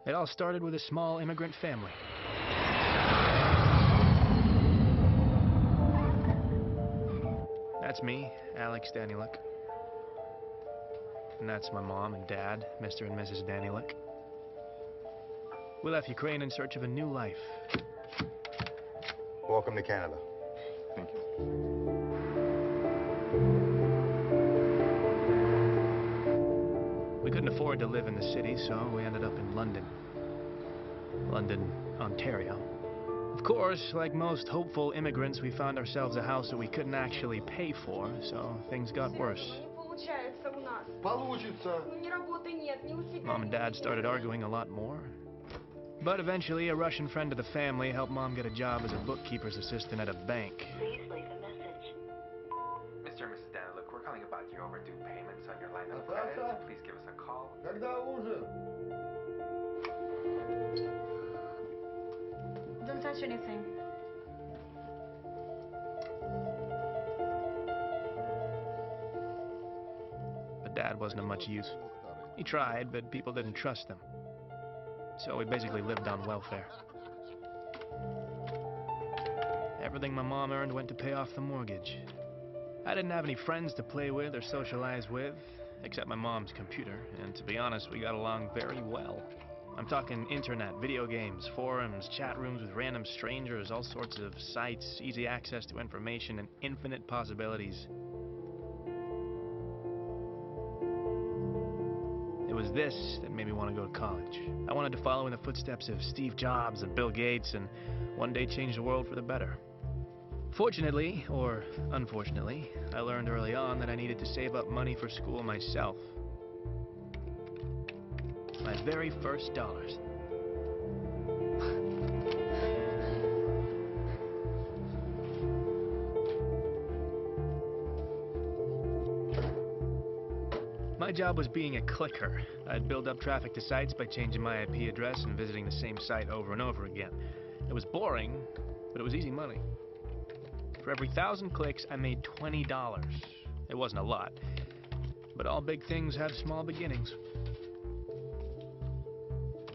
It all started with a small immigrant family. That's me, Alex Danieluk. And that's my mom and dad, Mr. and Mrs. Danieluk. We left Ukraine in search of a new life. Welcome to Canada. Thank you. We couldn't afford to live in the city, so we ended up in London, Ontario. Of course, like most hopeful immigrants, we found ourselves a house that we couldn't actually pay for, so things got worse. Mom and Dad started arguing a lot more. But eventually, a Russian friend of the family helped Mom get a job as a bookkeeper's assistant at a bank. Please leave a message. Mr. and Mrs. Danieluk, we're calling about your overdue payments on your line of credit. Please give us a call. Don't touch anything. But Dad wasn't of much use. He tried, but people didn't trust him. So we basically lived on welfare. Everything my mom earned went to pay off the mortgage. I didn't have any friends to play with or socialize with, except my mom's computer, and to be honest, we got along very well. I'm talking internet, video games, forums, chat rooms with random strangers, all sorts of sites, easy access to information, and infinite possibilities. It was this that made me want to go to college. I wanted to follow in the footsteps of Steve Jobs and Bill Gates and one day change the world for the better. Fortunately, or unfortunately, I learned early on that I needed to save up money for school myself. My very first dollars. My job was being a clicker. I'd build up traffic to sites by changing my IP address and visiting the same site over and over again. It was boring, but it was easy money. For every 1,000 clicks, I made $20. It wasn't a lot, but all big things have small beginnings.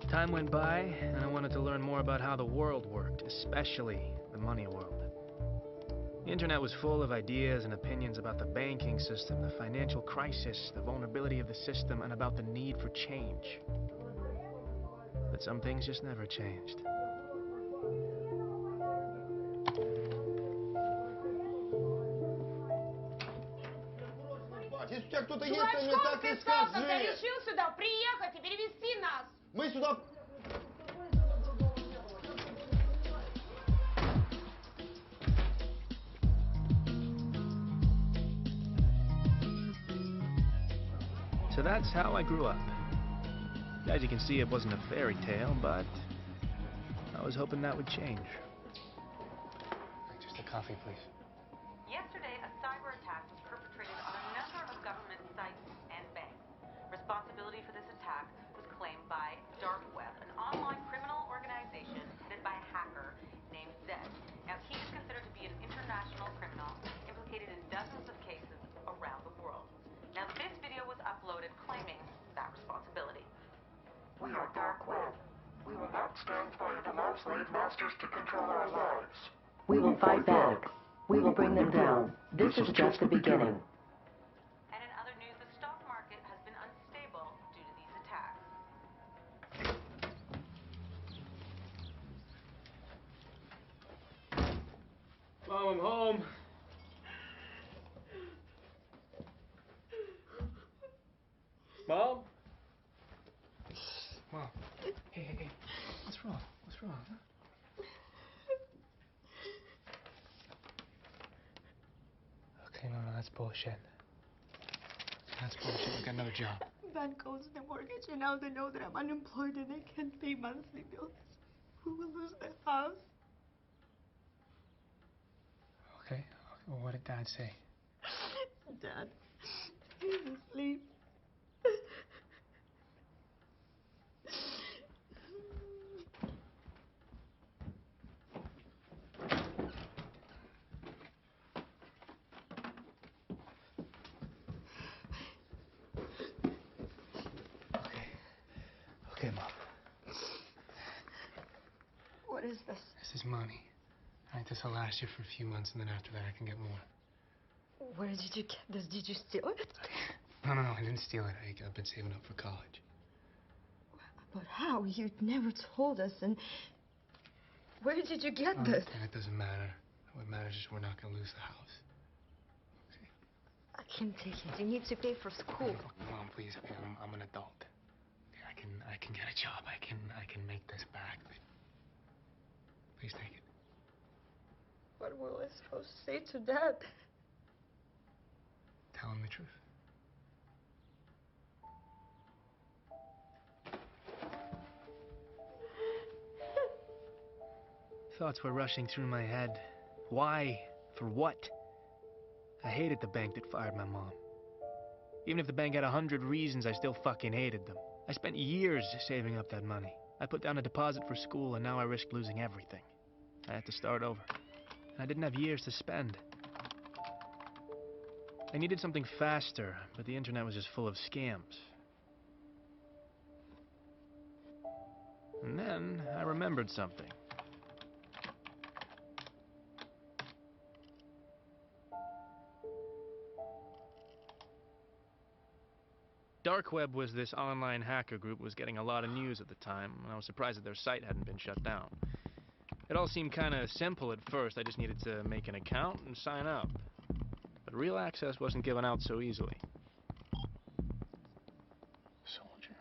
Time went by, and I wanted to learn more about how the world worked, especially the money world. The internet was full of ideas and opinions about the banking system, the financial crisis, the vulnerability of the system, and about the need for change. But some things just never changed. Если у тебя кто-то есть, ты мне так и скажи. Когда решил сюда приехать и перевести нас. Мы сюда... So that's how I grew up. As you can see, it wasn't a fairy tale, but I was hoping that would change. Just a coffee, please. Yesterday, a cyber attack was perpetrated on a number of government sites and banks. Responsibility for this attack was claimed by Dark Web, an online criminal organization headed by a hacker named Zed. Now, he is considered to be an international criminal implicated in dozens of cases around the world. Now, this video was uploaded claiming that responsibility. We are Dark Web. We will not stand by and allow slave masters to control our lives. We will fight back. We will bring them down. This is just the beginning. And in other news, the stock market has been unstable due to these attacks. Mom, I'm home. Mom? Mom. Hey. What's wrong? What's wrong? Huh? Okay, no, that's bullshit. That's bullshit. We got another job. Bank owes the mortgage, and now they know that I'm unemployed and I can't pay monthly bills. We will lose the house. Okay. Well, what did Dad say? Dad, he's asleep. is this? This is money. All right, this will last you for a few months, and then after that I can get more. Where did you get this? Did you steal it? No, I didn't steal it. I've been saving up for college. But how? You never told us, and where did you get this? And it doesn't matter. What matters is we're not going to lose the house. Okay? I can't take it. You need to pay for school. Mom, please. Okay, I'm an adult. Okay, I can get a job. I can make this back. Please take it. What were we supposed to say to Dad? Tell him the truth. Thoughts were rushing through my head. Why? For what? I hated the bank that fired my mom. Even if the bank had 100 reasons, I still fucking hated them. I spent years saving up that money. I put down a deposit for school, and now I risked losing everything. I had to start over. And I didn't have years to spend. I needed something faster, but the internet was just full of scams. And then I remembered something. Dark Web was this online hacker group was getting a lot of news at the time, and I was surprised that their site hadn't been shut down. It all seemed kind of simple at first. I just needed to make an account and sign up. But real access wasn't given out so easily. Soldier.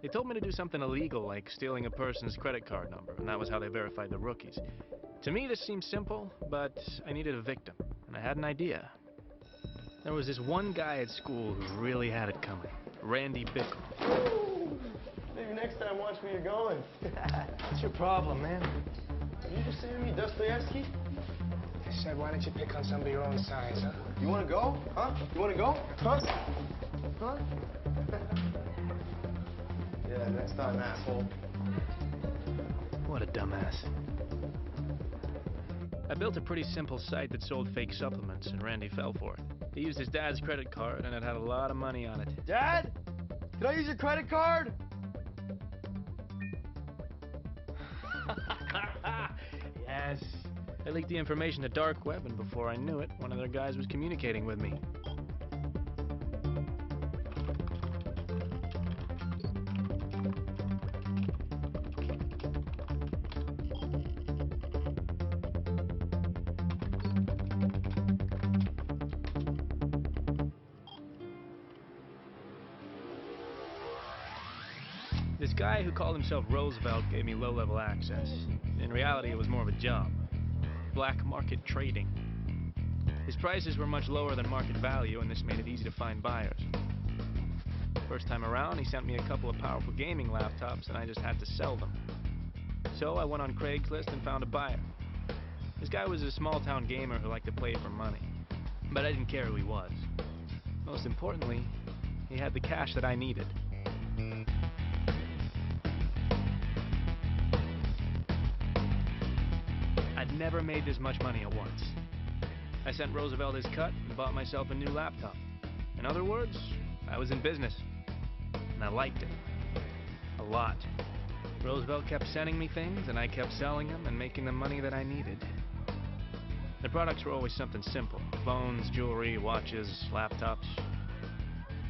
They told me to do something illegal, like stealing a person's credit card number, and that was how they verified the rookies. To me, this seemed simple, but I needed a victim, and I had an idea. There was this one guy at school who really had it coming, Randy Bickle. Maybe next time watch where you're going. What's your problem, man? Are you just saying me Dostoevsky? I said, why don't you pick on somebody your own size, huh? You want to go? Huh? You want to go? Huh? Huh? Yeah, next time, asshole. What a dumbass. I built a pretty simple site that sold fake supplements, and Randy fell for it. He used his dad's credit card, and it had a lot of money on it. Dad? Can I use your credit card? Yes. I leaked the information to Dark Web, and before I knew it, one of their guys was communicating with me. This guy who called himself Roosevelt gave me low-level access. In reality, it was more of a job. Black market trading. His prices were much lower than market value, and this made it easy to find buyers. First time around, he sent me a couple of powerful gaming laptops, and I just had to sell them. So I went on Craigslist and found a buyer. This guy was a small-town gamer who liked to play for money. But I didn't care who he was. Most importantly, he had the cash that I needed. I'd never made this much money at once. I sent Roosevelt his cut and bought myself a new laptop. In other words, I was in business. And I liked it. A lot. Roosevelt kept sending me things, and I kept selling them and making the money that I needed. The products were always something simple. Phones, jewelry, watches, laptops.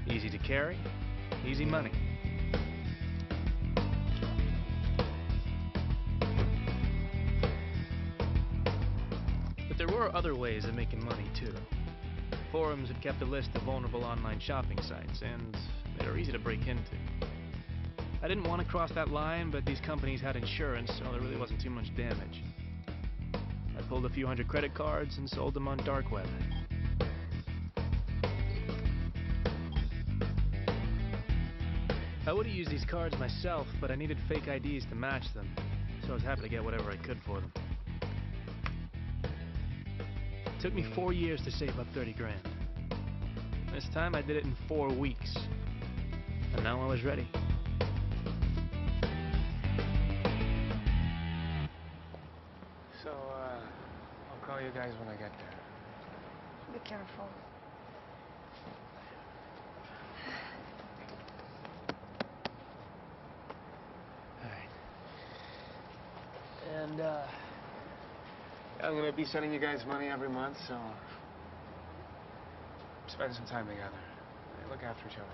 Easy to carry, easy money. But there were other ways of making money, too. Forums had kept a list of vulnerable online shopping sites, and they were easy to break into. I didn't want to cross that line, but these companies had insurance, so there really wasn't too much damage. I pulled a few hundred credit cards and sold them on Dark Web. I would have used these cards myself, but I needed fake IDs to match them, so I was happy to get whatever I could for them. It took me 4 years to save up 30 grand. This time I did it in 4 weeks. And now I was ready. you guys when I get there. Be careful. All right. And, I'm gonna be sending you guys money every month, so spend some time together. Look after each other.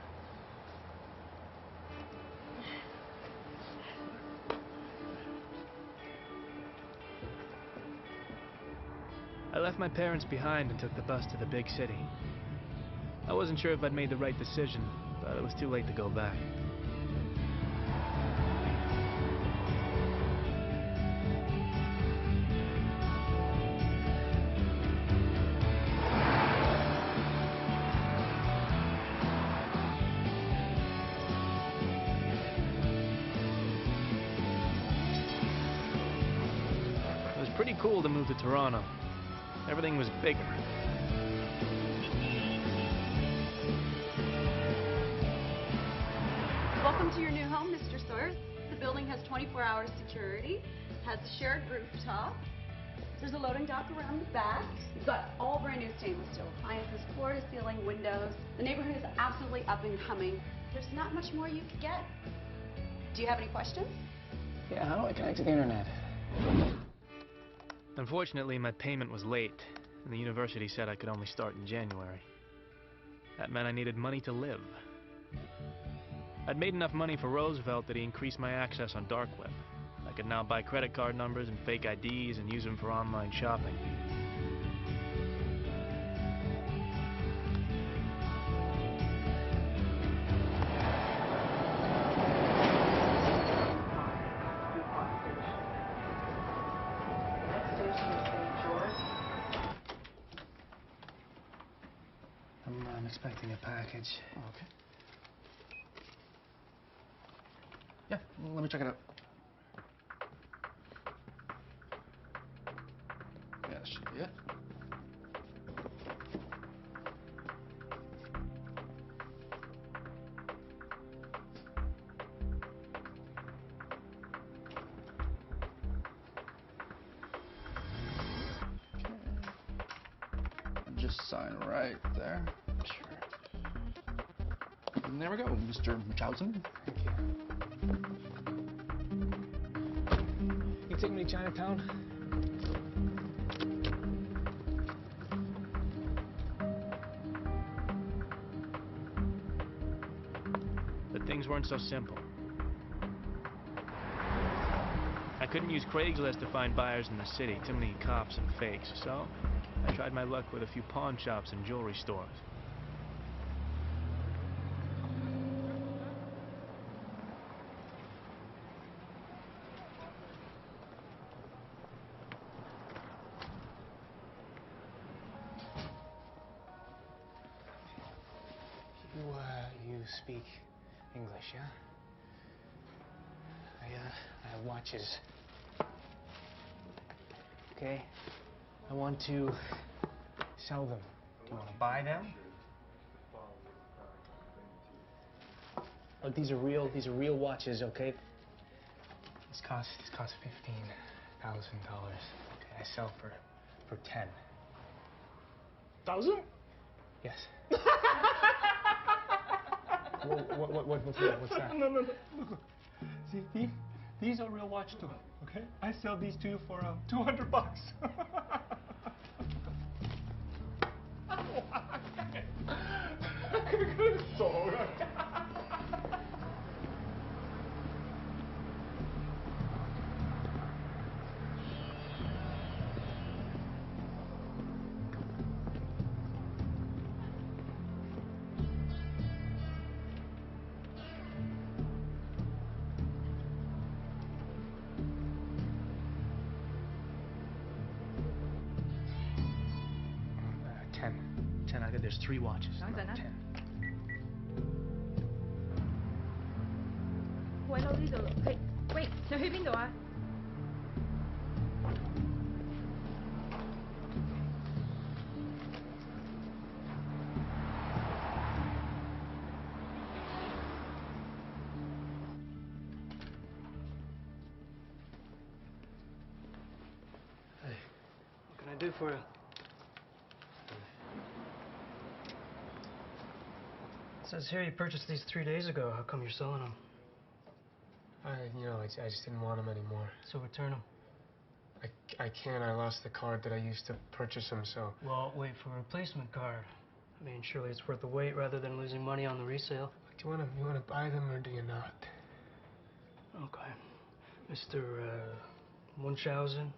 I left my parents behind and took the bus to the big city. I wasn't sure if I'd made the right decision, but it was too late to go back. It was pretty cool to move to Toronto. Everything was bigger. Welcome to your new home, Mr. Sawyer. The building has 24-hour security, has a shared rooftop. There's a loading dock around the back. You've got all brand new stainless steel appliances, floor-to-ceiling windows. The neighborhood is absolutely up and coming. There's not much more you could get. Do you have any questions? Yeah, how do I connect to the internet? Unfortunately, my payment was late, and the university said I could only start in January. That meant I needed money to live. I'd made enough money for Roosevelt that he increased my access on dark web. I could now buy credit card numbers and fake IDs and use them for online shopping. I'm expecting a package. Oh, okay. Yeah, let me check it out. Yeah, that should be it. Just sign right there. Sure. And there we go, Mr. Munchausen. Thank you. You take me to Chinatown? But things weren't so simple. I couldn't use Craigslist to find buyers in the city, too many cops and fakes, so I tried my luck with a few pawn shops and jewelry stores. You speak English, yeah? I have watches. Okay? I want to sell them. Do you want to buy them? Look, these are real watches, okay? This costs $15,000. Okay, I sell for 10. 1,000? Yes. What's that? No. Look. See, these are real watch too, okay? I sell these to you for $200. There's 3 watches. 10. 喂，老呢度，喂，你去邊度啊？Hey, what can I do for you? It says here you purchased these 3 days ago. How come you're selling them? I just didn't want them anymore. So return them. I can't. I lost the card that I used to purchase them, so... Well, wait for a replacement card. I mean, surely it's worth the wait rather than losing money on the resale. Do you want to buy them or do you not? Okay. Mr. Munchausen,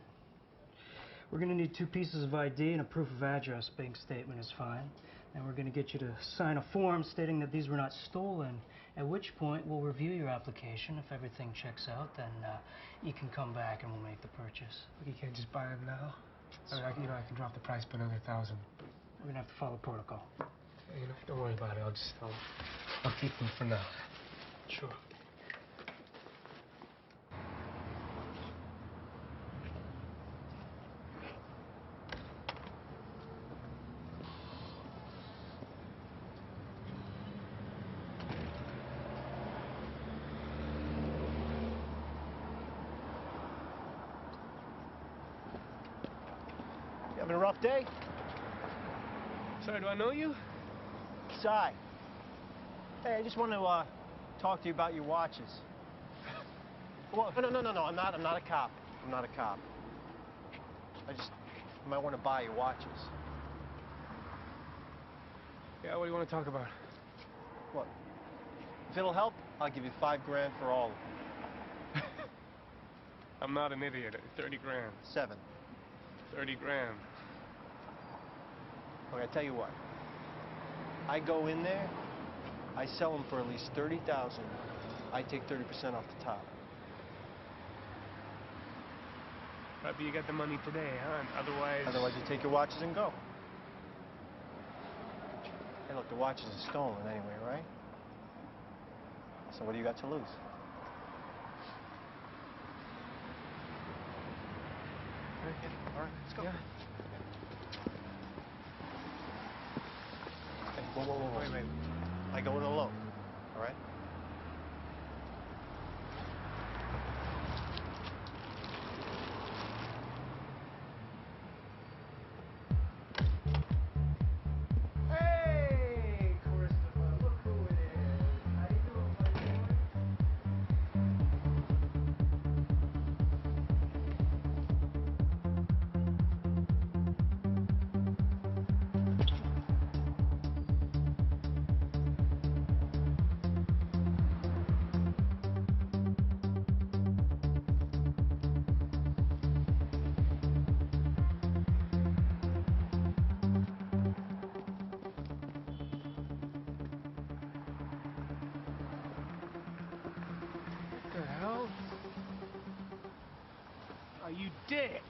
we're going to need 2 pieces of ID and a proof of address. Bank statement is fine. And we're going to get you to sign a form stating that these were not stolen, at which point we'll review your application. If everything checks out, then you can come back and we'll make the purchase. But you can't just buy them now? I can drop the price by another $1,000. We're going to have to follow protocol. Don't worry about it. I'll keep them for now. Sure. Having a rough day? Sorry, do I know you? Cy. Hey, I just want to talk to you about your watches. Well, no, I'm not a cop. I'm not a cop. I might want to buy your watches. Yeah, what do you want to talk about? What? If it'll help, I'll give you $5 grand for all of them. I'm not an idiot. 30 grand. 7. 30 grand. Okay, I tell you what. I go in there, I sell them for at least $30,000. I take 30% off the top. Right, but you got the money today, huh? Otherwise you take your watches and go. Hey, look, the watches are stolen anyway, right? So what do you got to lose? All right, let's go. Yeah. Hey, whoa. Wait. I go in alone, all right? Hey, Christopher, look who it is. How you doing, buddy boy? You dick!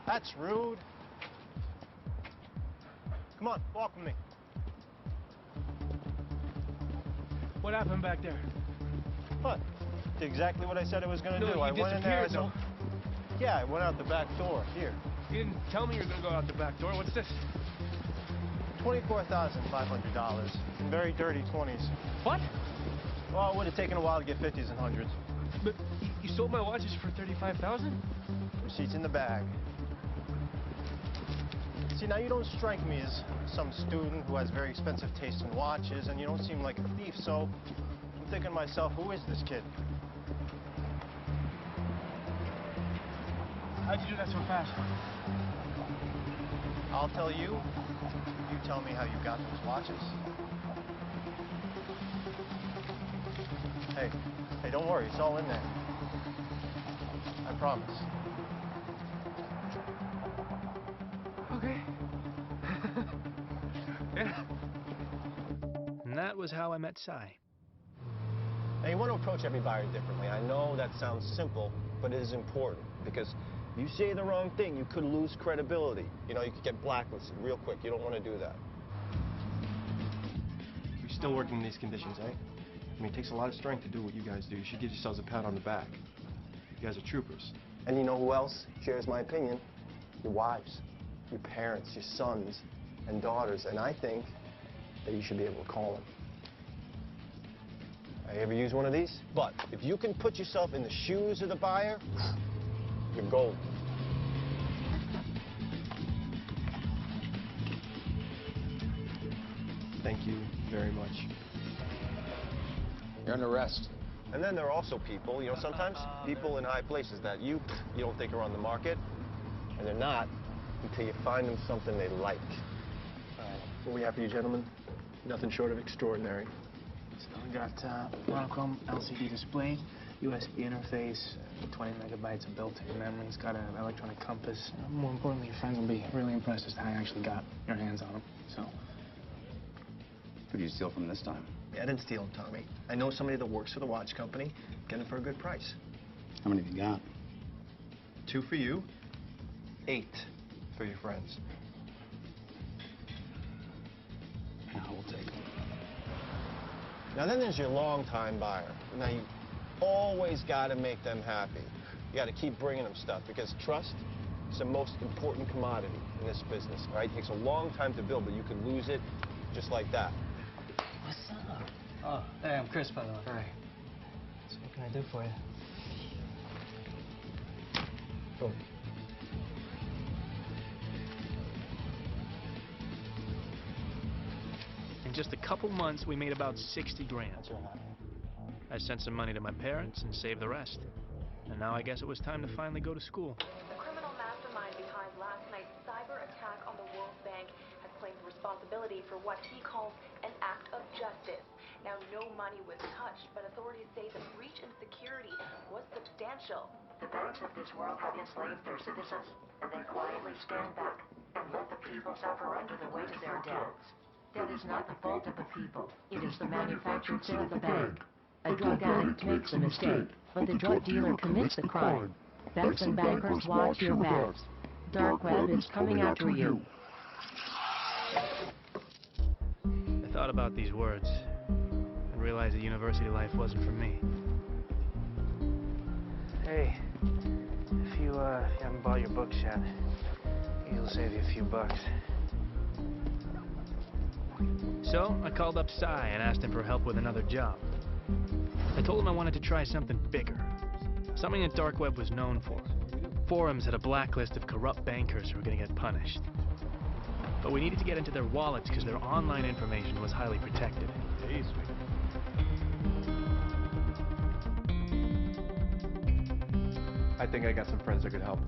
That's rude. Come on, walk with me. What happened back there? What? Did exactly what I said I was going to do. You I went in there. disappeared, Yeah, I went out the back door. Here. You didn't tell me you were going to go out the back door. What's this? $24,500 in very dirty 20s. What? Well, it would have taken a while to get 50s and 100s. But you sold my watches for $35,000? Receipts in the bag. See, now you don't strike me as some student who has very expensive taste in watches, and you don't seem like a thief, so I'm thinking to myself, who is this kid? How'd you do that so fast? I'll tell you. You tell me how you got those watches. Hey, don't worry, it's all in there. I promise. Okay. Yeah. And that was how I met Cy. Now, you want to approach every buyer differently. I know that sounds simple, but it is important, because if you say the wrong thing, you could lose credibility. You know, you could get blacklisted real quick. You don't want to do that. You're still working in these conditions, eh? I mean, it takes a lot of strength to do what you guys do. You should give yourselves a pat on the back. You guys are troopers. And you know who else shares my opinion? Your wives, your parents, your sons and daughters. And I think that you should be able to call them. I ever use one of these? But if you can put yourself in the shoes of the buyer, you're gold. Thank you very much. You're under arrest. And then there are also people, sometimes people in high places that you don't think are on the market, and they're not until you find them something they like. What we have for you, gentlemen? Nothing short of extraordinary. So we got monochrome LCD display, USB interface, 20 megabytes of built-in memory. It's got an electronic compass. More importantly, your friends will be really impressed as to how you actually got your hands on them. So, Who did you steal from this time? Yeah, I didn't steal them, Tommy. I know somebody that works for the watch company. Get them for a good price. How many have you got? 2 for you, 8 for your friends. Yeah, we'll take them. Now then there's your long-time buyer. Now you always got to make them happy. You got to keep bringing them stuff because trust is the most important commodity in this business, all right? It takes a long time to build, but you can lose it just like that. What's up? Oh, hey, I'm Chris, by the way. Hi. So what can I do for you? Boom. In just a couple months, we made about 60 grand. I sent some money to my parents and saved the rest. And now I guess it was time to finally go to school. The criminal mastermind behind last night's cyber attack on the World Bank has claimed responsibility for what he calls an act of justice. Now, no money was touched, but authorities say the breach in security was substantial. The banks of this world have enslaved their citizens, and they quietly stand back and let the people suffer under the weight of their debts. That is not the fault of the people. It is the manufactured sin of the bank. A drug addict makes a mistake, but the drug dealer commits the crime. Banks and bankers, watch your backs. Dark web is coming after you. I thought about these words and realized that university life wasn't for me. Hey, if you haven't bought your books yet, he'll save you a few bucks. So I called up Cy and asked him for help with another job. I told him I wanted to try something bigger, something that dark web was known for. Forums had a blacklist of corrupt bankers who were going to get punished. But we needed to get into their wallets because their online information was highly protected. Hey, sweet. I think I got some friends that could help.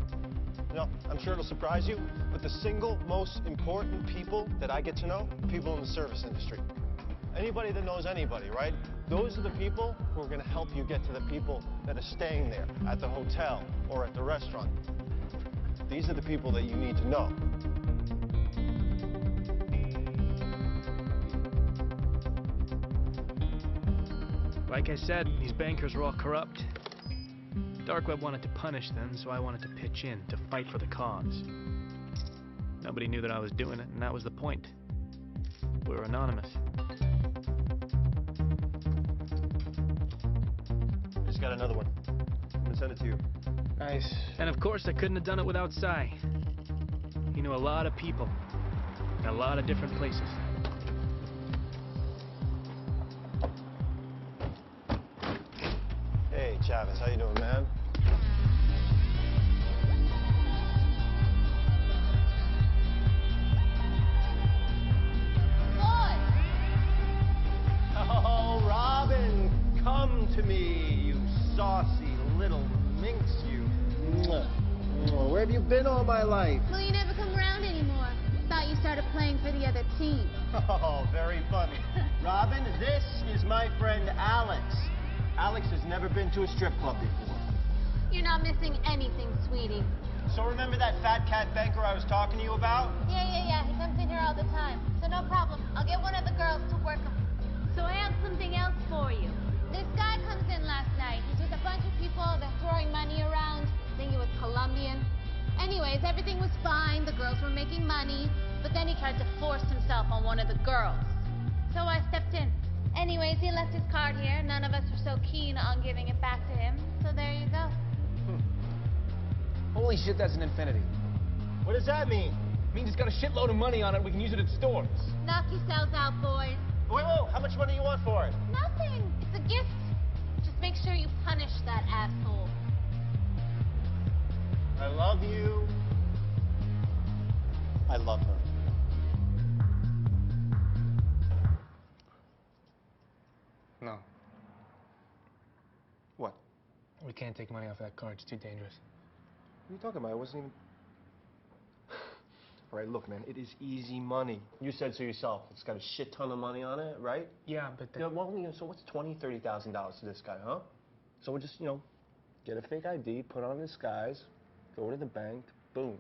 I'm sure it'll surprise you, but the single most important people that I get to know, people in the service industry. Anybody that knows anybody, right? Those are the people who are going to help you get to the people that are staying there at the hotel or at the restaurant. These are the people that you need to know. Like I said, these bankers were all corrupt. Dark web wanted to punish them, so I wanted to pitch in to fight for the cause. Nobody knew that I was doing it, and that was the point. We were anonymous. I just got another one. I'm going to send it to you. Nice. And of course, I couldn't have done it without Cy. He knew a lot of people in a lot of different places. Hey, Chavez, how you doing, man? Oh, Robin, come to me, you saucy little minx, you. Where have you been all my life? Well, you never come around anymore. Thought you started playing for the other team. Oh, very funny. Robin, this is my friend Alex. Alex has never been to a strip club before. You're not missing anything, sweetie. So remember that fat cat banker I was talking to you about? Yeah. He comes in here all the time. So no problem. I'll get one of the girls to work him. So I have something else for you. This guy comes in last night. He's with a bunch of people. They're throwing money around. I think he was Colombian. Anyways, everything was fine. The girls were making money. But then he tried to force himself on one of the girls. So I stepped in. Anyways, he left his card here. None of us were so keen on giving it back to him. So there you go. Holy shit, that's an infinity. What does that mean? It means it's got a shitload of money on it. We can use it at stores. Knock yourselves out, boys. Whoa, how much money do you want for it? Nothing. It's a gift. Just make sure you punish that asshole. I love you. I love her. No. What? We can't take money off that card. It's too dangerous. What are you talking about? I wasn't even... All right, look, man, it is easy money. You said so yourself. It's got a shit ton of money on it, right? Yeah, but... Yeah, well, so what's $20,000, $30,000 to this guy, huh? So we'll just, get a fake ID, put on a disguise, go to the bank, boom.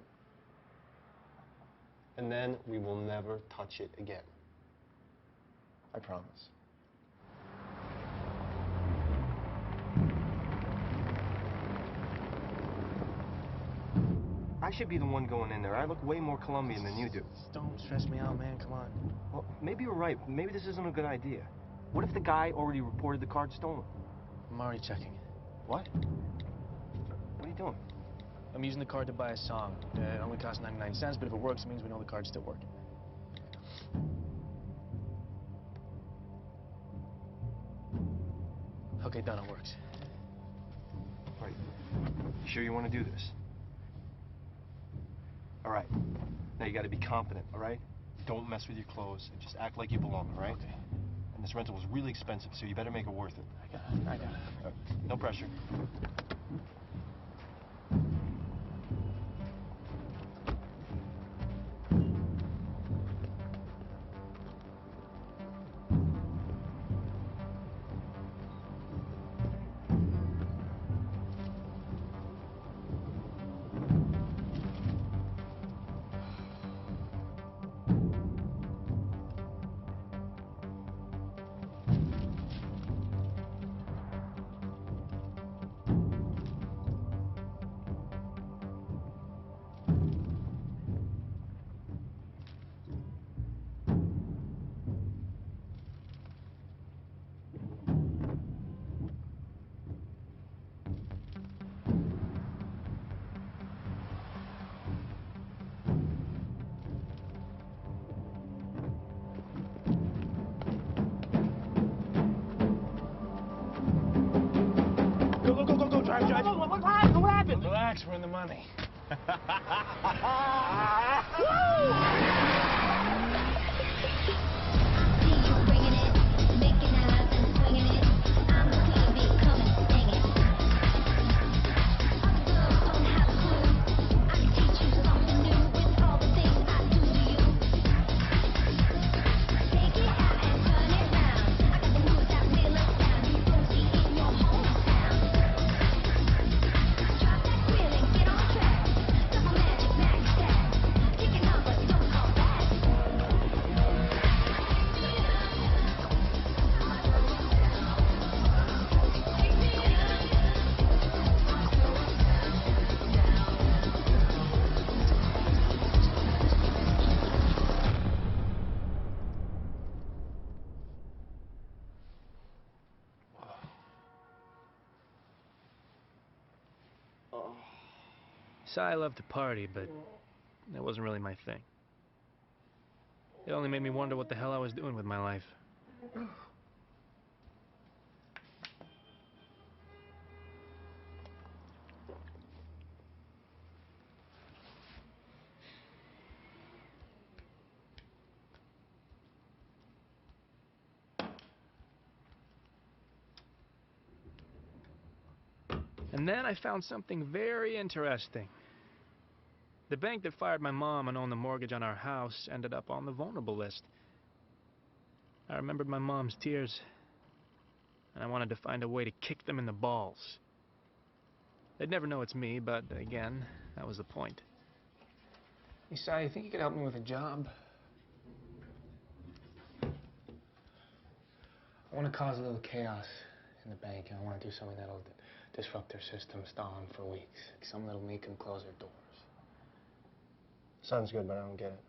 And then we will never touch it again. I promise. I should be the one going in there. I look way more Colombian than you do. Don't stress me out, man. Come on. Well, maybe you're right. Maybe this isn't a good idea. What if the guy already reported the card stolen? I'm already checking. What? What are you doing? I'm using the card to buy a song. It only costs 99 cents, but if it works, it means we know the card's still working. Okay, done. It works. All right. You sure you want to do this? All right. Now you got to be confident, all right? Don't mess with your clothes and just act like you belong, all right? Okay. And this rental was really expensive, so you better make it worth it. I got it. All right. No pressure. Go, drive. What happened? Relax, we're in the money. So I love to party, but that wasn't really my thing. It only made me wonder what the hell I was doing with my life. And then I found something very interesting. The bank that fired my mom and owned the mortgage on our house ended up on the vulnerable list. I remembered my mom's tears, and I wanted to find a way to kick them in the balls. They'd never know it's me, but again, that was the point. Hey, Si, you think you could help me with a job? I want to cause a little chaos in the bank, and I want to do something that'll disrupt their system, stall them for weeks. Something that'll make them close their doors. Sounds good, but I don't get it.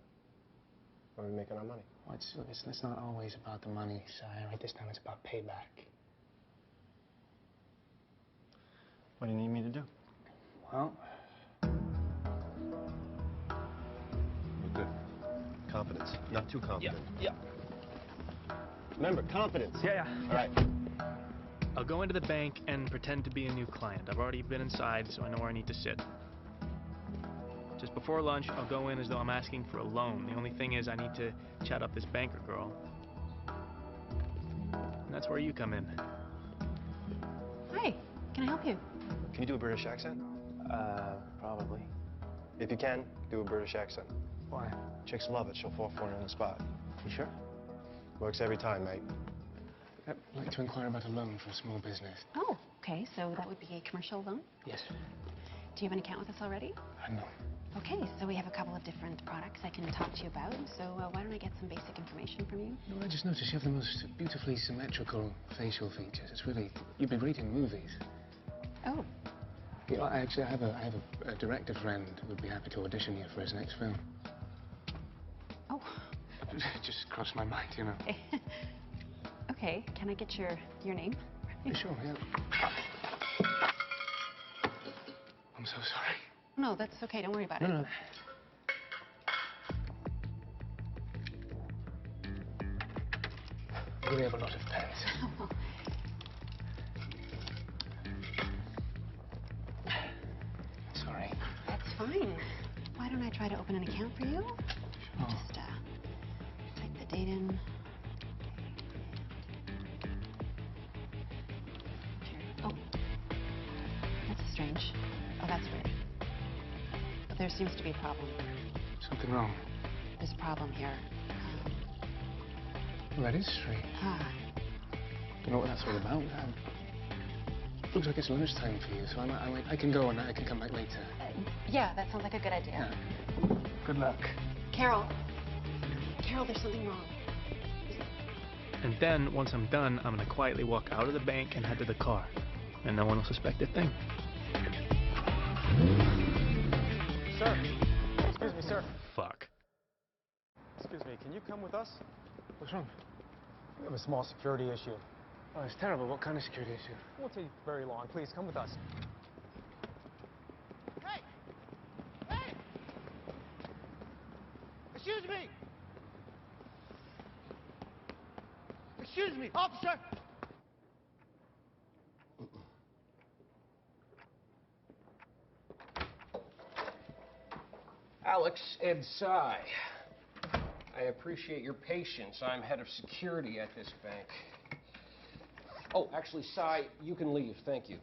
Where are we making our money? Well, it's not always about the money, Si. Right? This time it's about payback. What do you need me to do? Well... Good. Confidence. Not too confident. Yeah. Remember, confidence. Yeah. All right. I'll go into the bank and pretend to be a new client. I've already been inside, so I know where I need to sit. Just before lunch, I'll go in as though I'm asking for a loan. The only thing is I need to chat up this banker girl. And that's that's where you come in. Hi, can I help you? Can you do a British accent? Probably. If you can, do a British accent. Why? Chicks love it. She'll fall for it on the spot. You sure? Works every time, mate. I'd like to inquire about a loan for a small business. Oh, okay, so that would be a commercial loan? Yes. Do you have an account with us already? No. Okay, so we have a couple of different products I can talk to you about. So why don't I get some basic information from you? No, I just noticed you have the most beautifully symmetrical facial features. It's really, you'd be great in movies. Oh. You know, I have a director friend who would be happy to audition you for his next film. Oh. It just crossed my mind, you know. Okay, can I get your name? Sure, yeah. I'm so sorry. No, that's okay. Don't worry about it. No. I really have a lot of pens. Sorry. That's fine. Why don't I try to open an account for you? Sure. Just type the date in. Sure. Oh, that's strange. Oh, that's weird. But there seems to be a problem. Something wrong? There's a problem here. Well, that is strange. Don't know what that's all about. Looks like it's lunchtime for you, so I can go and I can come back later. Yeah, that sounds like a good idea. Yeah. Good luck. Carol, there's something wrong. And then, once I'm done, I'm gonna quietly walk out of the bank and head to the car. And no one will suspect a thing. Sir. Excuse me, sir. Fuck. Excuse me, can you come with us? What's wrong? We have a small security issue. Oh, it's terrible. What kind of security issue? It won't take very long. Please, come with us. Hey! Hey! Excuse me! Excuse me, officer! Alex Ed Sy. I appreciate your patience. I'm head of security at this bank. Oh, actually, Sy, you can leave. Thank you.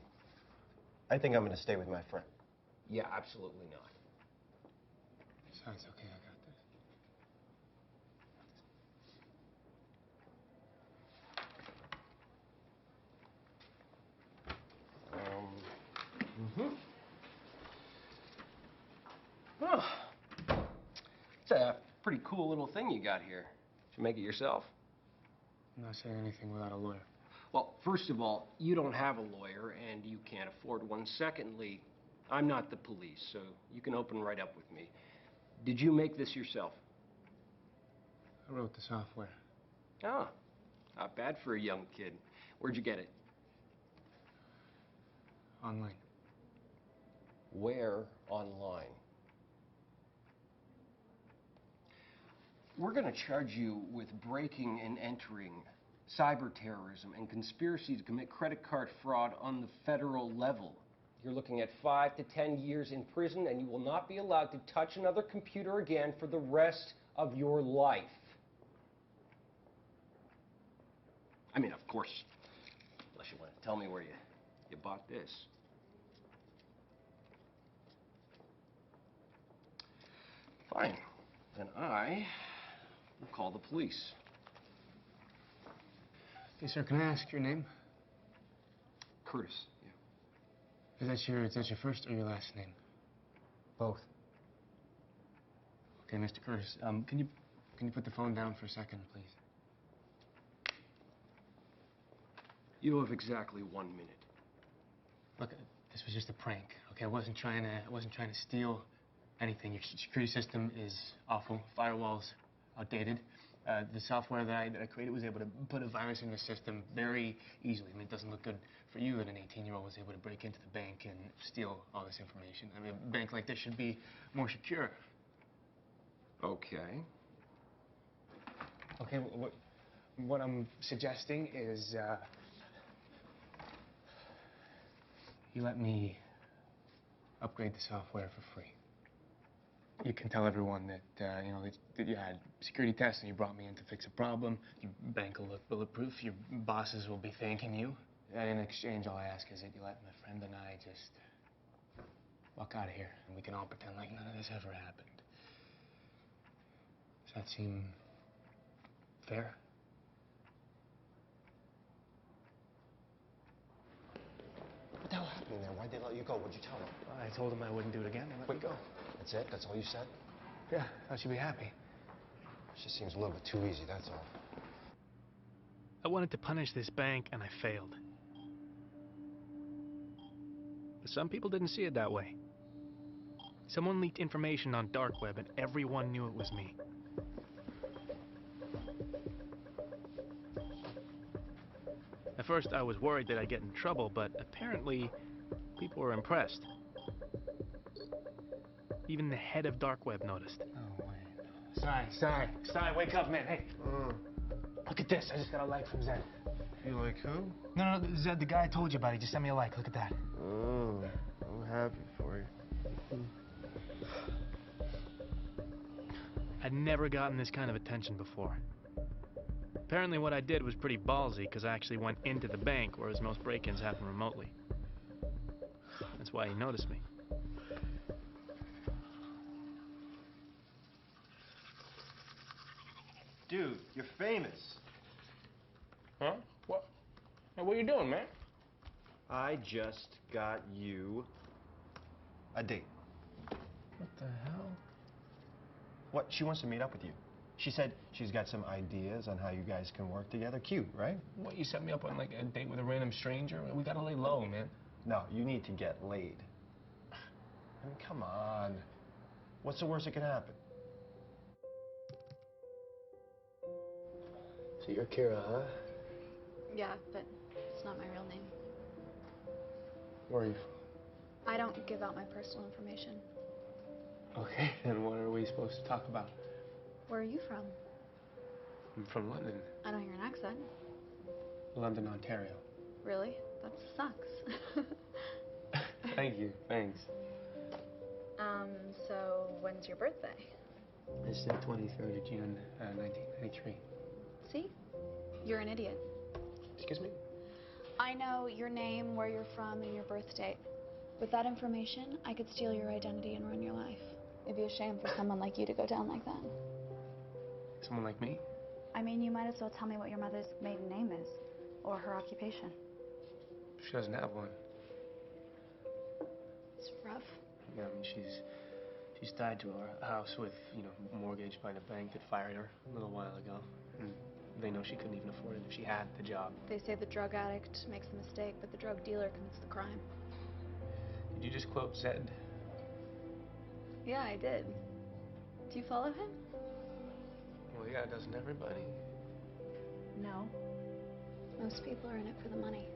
I think I'm going to stay with my friend. Yeah, absolutely not. It's okay. I got this. Oh. It's a pretty cool little thing you got here. Did you make it yourself? I'm not saying anything without a lawyer. Well, first of all, you don't have a lawyer, and you can't afford one. Secondly, I'm not the police, so you can open right up with me. Did you make this yourself? I wrote the software. Ah, not bad for a young kid. Where'd you get it? Online. Where online? We're going to charge you with breaking and entering, cyber terrorism, and conspiracy to commit credit card fraud on the federal level. You're looking at 5 to 10 years in prison, and you will not be allowed to touch another computer again for the rest of your life. I mean, of course, unless you want to tell me where you bought this. Fine. Then I will call the police. Hey, sir, can I ask your name? Curtis, yeah. Is that your first or your last name? Both. Okay, Mr. Curtis, can you put the phone down for a second, please? You have exactly 1 minute. Look, this was just a prank. Okay, I wasn't trying to steal anything. Your security system is awful. Firewalls outdated. The software that I created was able to put a virus in the system very easily. I mean, it doesn't look good for you that an 18-year-old was able to break into the bank and steal all this information. I mean, a bank like this should be more secure. Okay. Okay, what I'm suggesting is you let me upgrade the software for free. You can tell everyone that, you know, that you had security tests and you brought me in to fix a problem. Your bank will look bulletproof. Your bosses will be thanking you. And in exchange, all I ask is that you let my friend and I just walk out of here and we can all pretend like none of this ever happened. Does that seem fair? What the hell happened there? Why'd they let you go? What'd you tell them? I told them I wouldn't do it again. They let me go. That's it? That's all you said? Yeah, I should be happy. It just seems a little bit too easy, that's all. I wanted to punish this bank, and I failed. But some people didn't see it that way. Someone leaked information on dark web, and everyone knew it was me. At first, I was worried that I'd get in trouble, but apparently, people were impressed. Even the head of dark web noticed. Oh, wait. Sai, wake up, man. Hey. Look at this. I just got a like from Zed. You like who? No, Zed, the guy I told you about. He just sent me a like. Look at that. Oh, I'm happy for you. I'd never gotten this kind of attention before. Apparently what I did was pretty ballsy because I actually went into the bank, whereas most break-ins happen remotely. That's why he noticed me. Dude, you're famous. Huh? What? Hey, what are you doing, man? I just got you a date. What the hell? What? She wants to meet up with you. She said she's got some ideas on how you guys can work together. Cute, right? What, you set me up on like a date with a random stranger? We gotta lay low, man. No, you need to get laid. I mean, come on. What's the worst that can happen? So you're Kira, huh? Yeah, but it's not my real name. Where are you from? I don't give out my personal information. Okay, then what are we supposed to talk about? Where are you from? I'm from London. I don't hear an accent. London, Ontario. Really? That sucks. Thank you, thanks. So when's your birthday? It's the 23rd of June, 1993. See? You're an idiot. Excuse me? I know your name, where you're from, and your birth date. With that information, I could steal your identity and ruin your life. It'd be a shame for someone like you to go down like that. Someone like me? I mean, you might as well tell me what your mother's maiden name is, or her occupation. She doesn't have one. It's rough. Yeah, I mean, she's tied to her house with, you know, mortgage by the bank that fired her a little while ago. And they know she couldn't even afford it if she had the job. They say the drug addict makes the mistake, but the drug dealer commits the crime. Did you just quote Zed? Yeah, I did. Do you follow him? Well, yeah, doesn't everybody? No. Most people are in it for the money.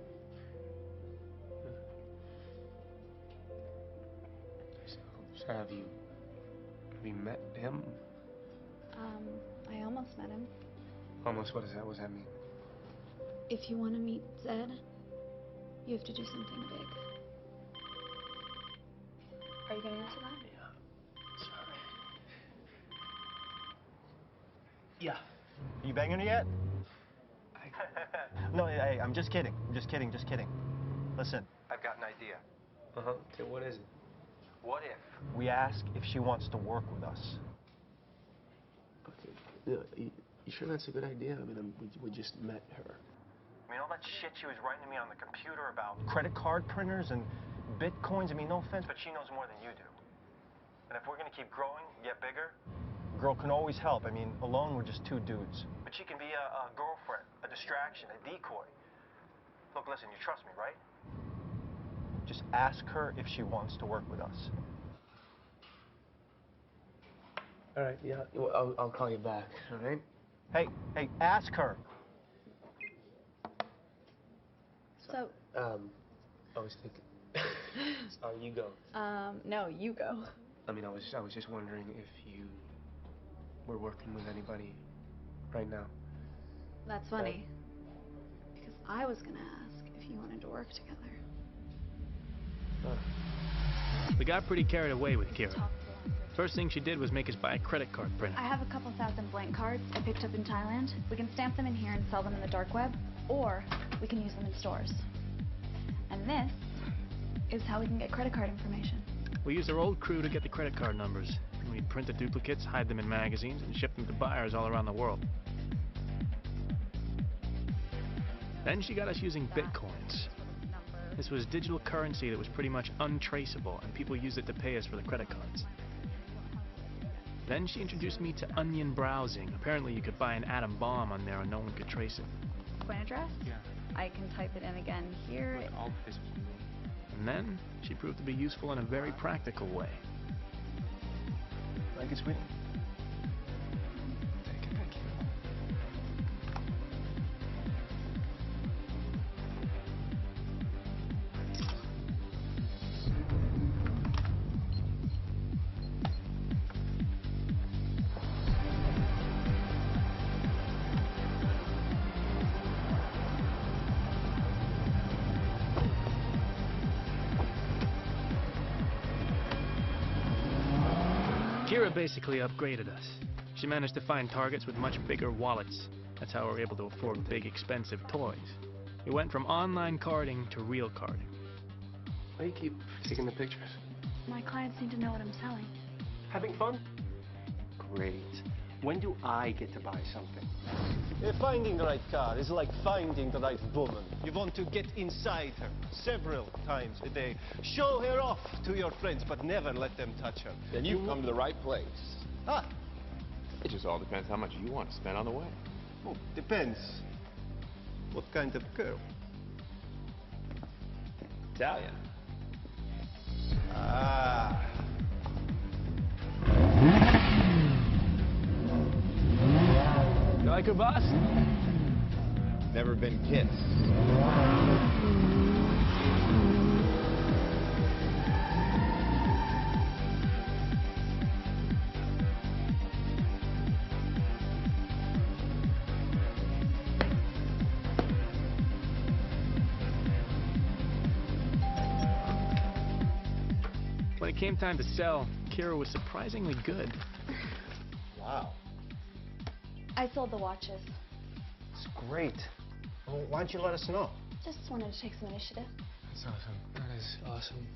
So have you met him? I almost met him. Almost, what does that mean? If you want to meet Zed, you have to do something big. Are you going to answer that? Yeah. Are you banging her yet? No, hey, I'm just kidding. I'm just kidding, Listen, I've got an idea. Uh-huh. Okay, what is it? What if we ask if she wants to work with us? Okay. You sure that's a good idea? I mean, we just met her. I mean, all that shit she was writing to me on the computer about credit card printers and bitcoins, I mean, no offense, but she knows more than you do. And if we're gonna keep growing, get bigger, a girl can always help. I mean, alone we're just two dudes. But she can be a girlfriend, a distraction, a decoy. Look, listen, you trust me, right? Just ask her if she wants to work with us. All right, yeah, well, I'll call you back, all right? Hey, ask her. So, I was thinking, sorry, you go. no, you go. I mean, I was just wondering if you were working with anybody right now. That's funny. Because I was going to ask if you wanted to work together. We got pretty carried away with Kira. Talk to her. First thing she did was make us buy a credit card printer. I have a couple thousand blank cards I picked up in Thailand. We can stamp them in here and sell them in the dark web, or we can use them in stores. And this is how we can get credit card information. We used our old crew to get the credit card numbers. We'd print the duplicates, hide them in magazines, and ship them to buyers all around the world. Then she got us using bitcoins. This was digital currency that was pretty much untraceable, and people used it to pay us for the credit cards. Then she introduced me to onion browsing. Apparently you could buy an atom bomb on there and no one could trace it. Coin address? Yeah. I can type it in again here. And then she proved to be useful in a very practical way. Thank you, sweetie. Take it, thank you. Kira basically upgraded us. She managed to find targets with much bigger wallets. That's how we were able to afford big, expensive toys. We went from online carding to real carding. Why do you keep taking the pictures? My clients need to know what I'm selling. Having fun? Great. When do I get to buy something? Finding the right car is like finding the right woman. You want to get inside her several times a day. Show her off to your friends, but never let them touch her. Then you've come to the right place. Ah, It just all depends how much you want to spend on the way. well, depends. What kind of girl? Italian. Ah. You like her, boss? Never been kissed. When it came time to sell, Kira was surprisingly good. Wow. I sold the watches. It's great. Well, why don't you let us know? Just wanted to take some initiative. That's awesome. That is awesome.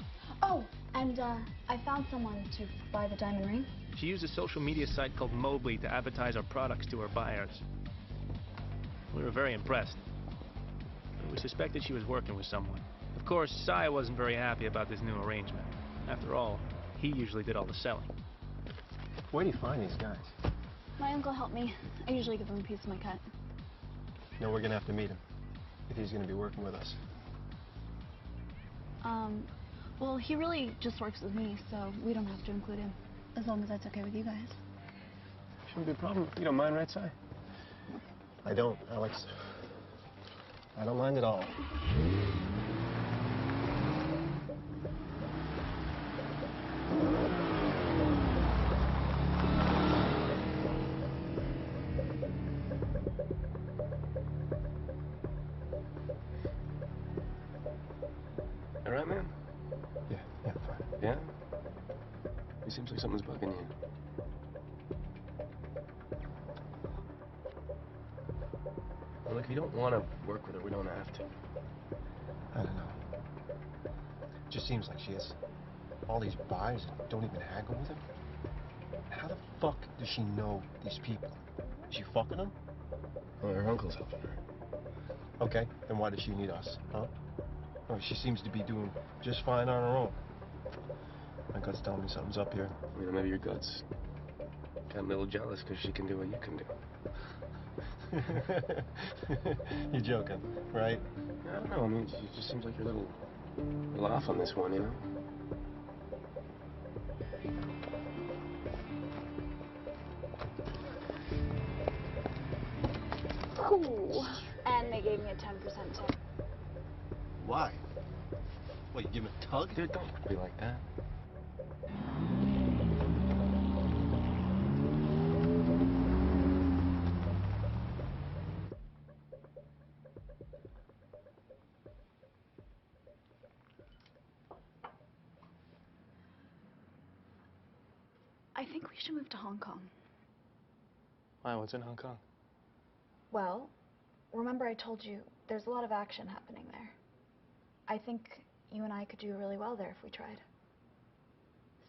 Oh, and I found someone to buy the diamond ring. She used a social media site called Mobley to advertise our products to her buyers. We were very impressed. We suspected she was working with someone. Of course, Sai wasn't very happy about this new arrangement. After all, he usually did all the selling. Where do you find these guys? My uncle helped me. I usually give him a piece of my cut. No, we're gonna have to meet him if he's gonna be working with us. Well, he really just works with me, so we don't have to include him. As long as that's okay with you guys. Shouldn't be a problem. You don't mind, right, Si? I don't, Alex. I don't mind at all. All right, man? Yeah, fine. Yeah? It seems like something's bugging you. Well, look, if you don't want to work with her, we don't have to. I don't know. It just seems like she has all these buyers and don't even haggle with them. How the fuck does she know these people? Is she fucking them? Well, her uncle's helping her. Okay, then why does she need us, huh? Oh, she seems to be doing just fine on her own. My gut's telling me something's up here. You know, maybe your gut's got a little jealous because she can do what you can do. You're joking, right? I don't know. I mean, it just seems like you're a little off on this one, you know? Ooh. And they gave me a 10% tip. Why? What, you give him a tug? Dude, don't be like that. I think we should move to Hong Kong. Why, what's in Hong Kong? Well, remember I told you there's a lot of action happening there. I think you and I could do really well there if we tried.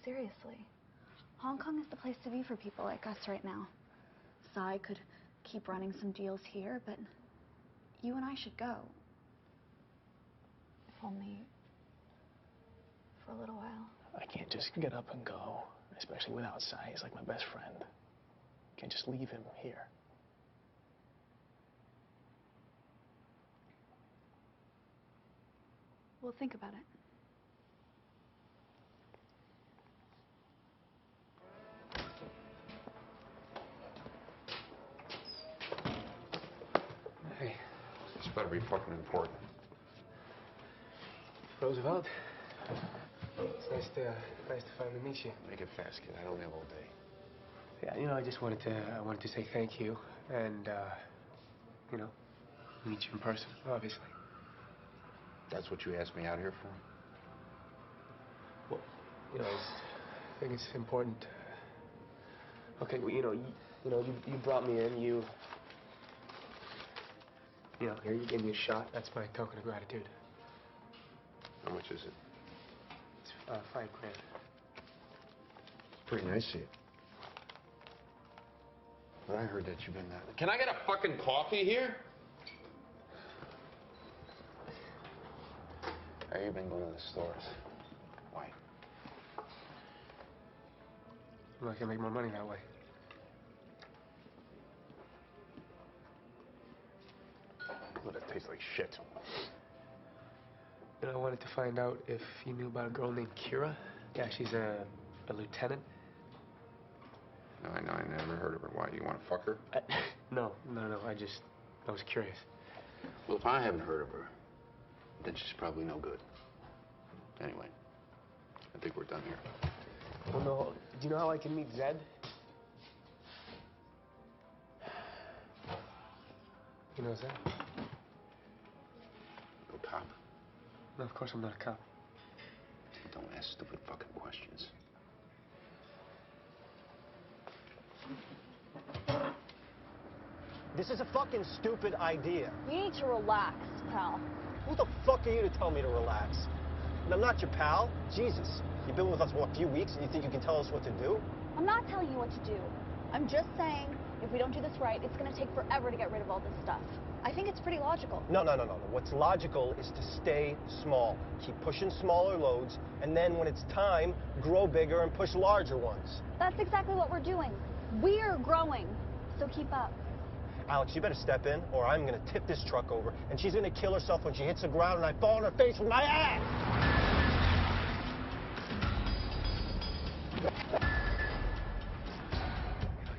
Seriously. Hong Kong is the place to be for people like us right now. Sai could keep running some deals here, but you and I should go. If only for a little while. I can't just get up and go, especially without Sai. He's like my best friend. Can't just leave him here. We'll think about it. Hey, this better be fucking important. Roosevelt, it's nice to finally meet you. Make it fast, kid. I don't have all day. Yeah, I just wanted to say thank you and, meet you in person, obviously. That's what you asked me out here for? Well, I think it's important. Okay, well, you brought me in. You here, you gave me a shot. That's my token of gratitude. How much is it? It's $5 grand. It's pretty nice of you. But I heard that you've been that. Can I get a fucking coffee here? Have you been going to the stores? Why? Well, I can make more money that way. Well, that tastes like shit. I wanted to find out if you knew about a girl named Kira. Yeah, she's a lieutenant. No, I know. I never heard of her. Why? You want to fuck her? No. I was curious. Well, if I haven't heard of her, then she's probably no good. Anyway, I think we're done here. Well, no. Do you know how I can meet Zed? You know Zed? No cop. No, of course I'm not a cop. Don't ask stupid fucking questions. This is a fucking stupid idea. You need to relax, pal. Who the fuck are you to tell me to relax? And I'm not your pal. Jesus. You've been with us, what, a few weeks, and you think you can tell us what to do? I'm not telling you what to do. I'm just saying, if we don't do this right, it's going to take forever to get rid of all this stuff. I think it's pretty logical. No. What's logical is to stay small. Keep pushing smaller loads, and then when it's time, grow bigger and push larger ones. That's exactly what we're doing. We're growing, so keep up. Alex, you better step in, or I'm going to tip this truck over, and she's going to kill herself when she hits the ground and I fall on her face with my ass! Look,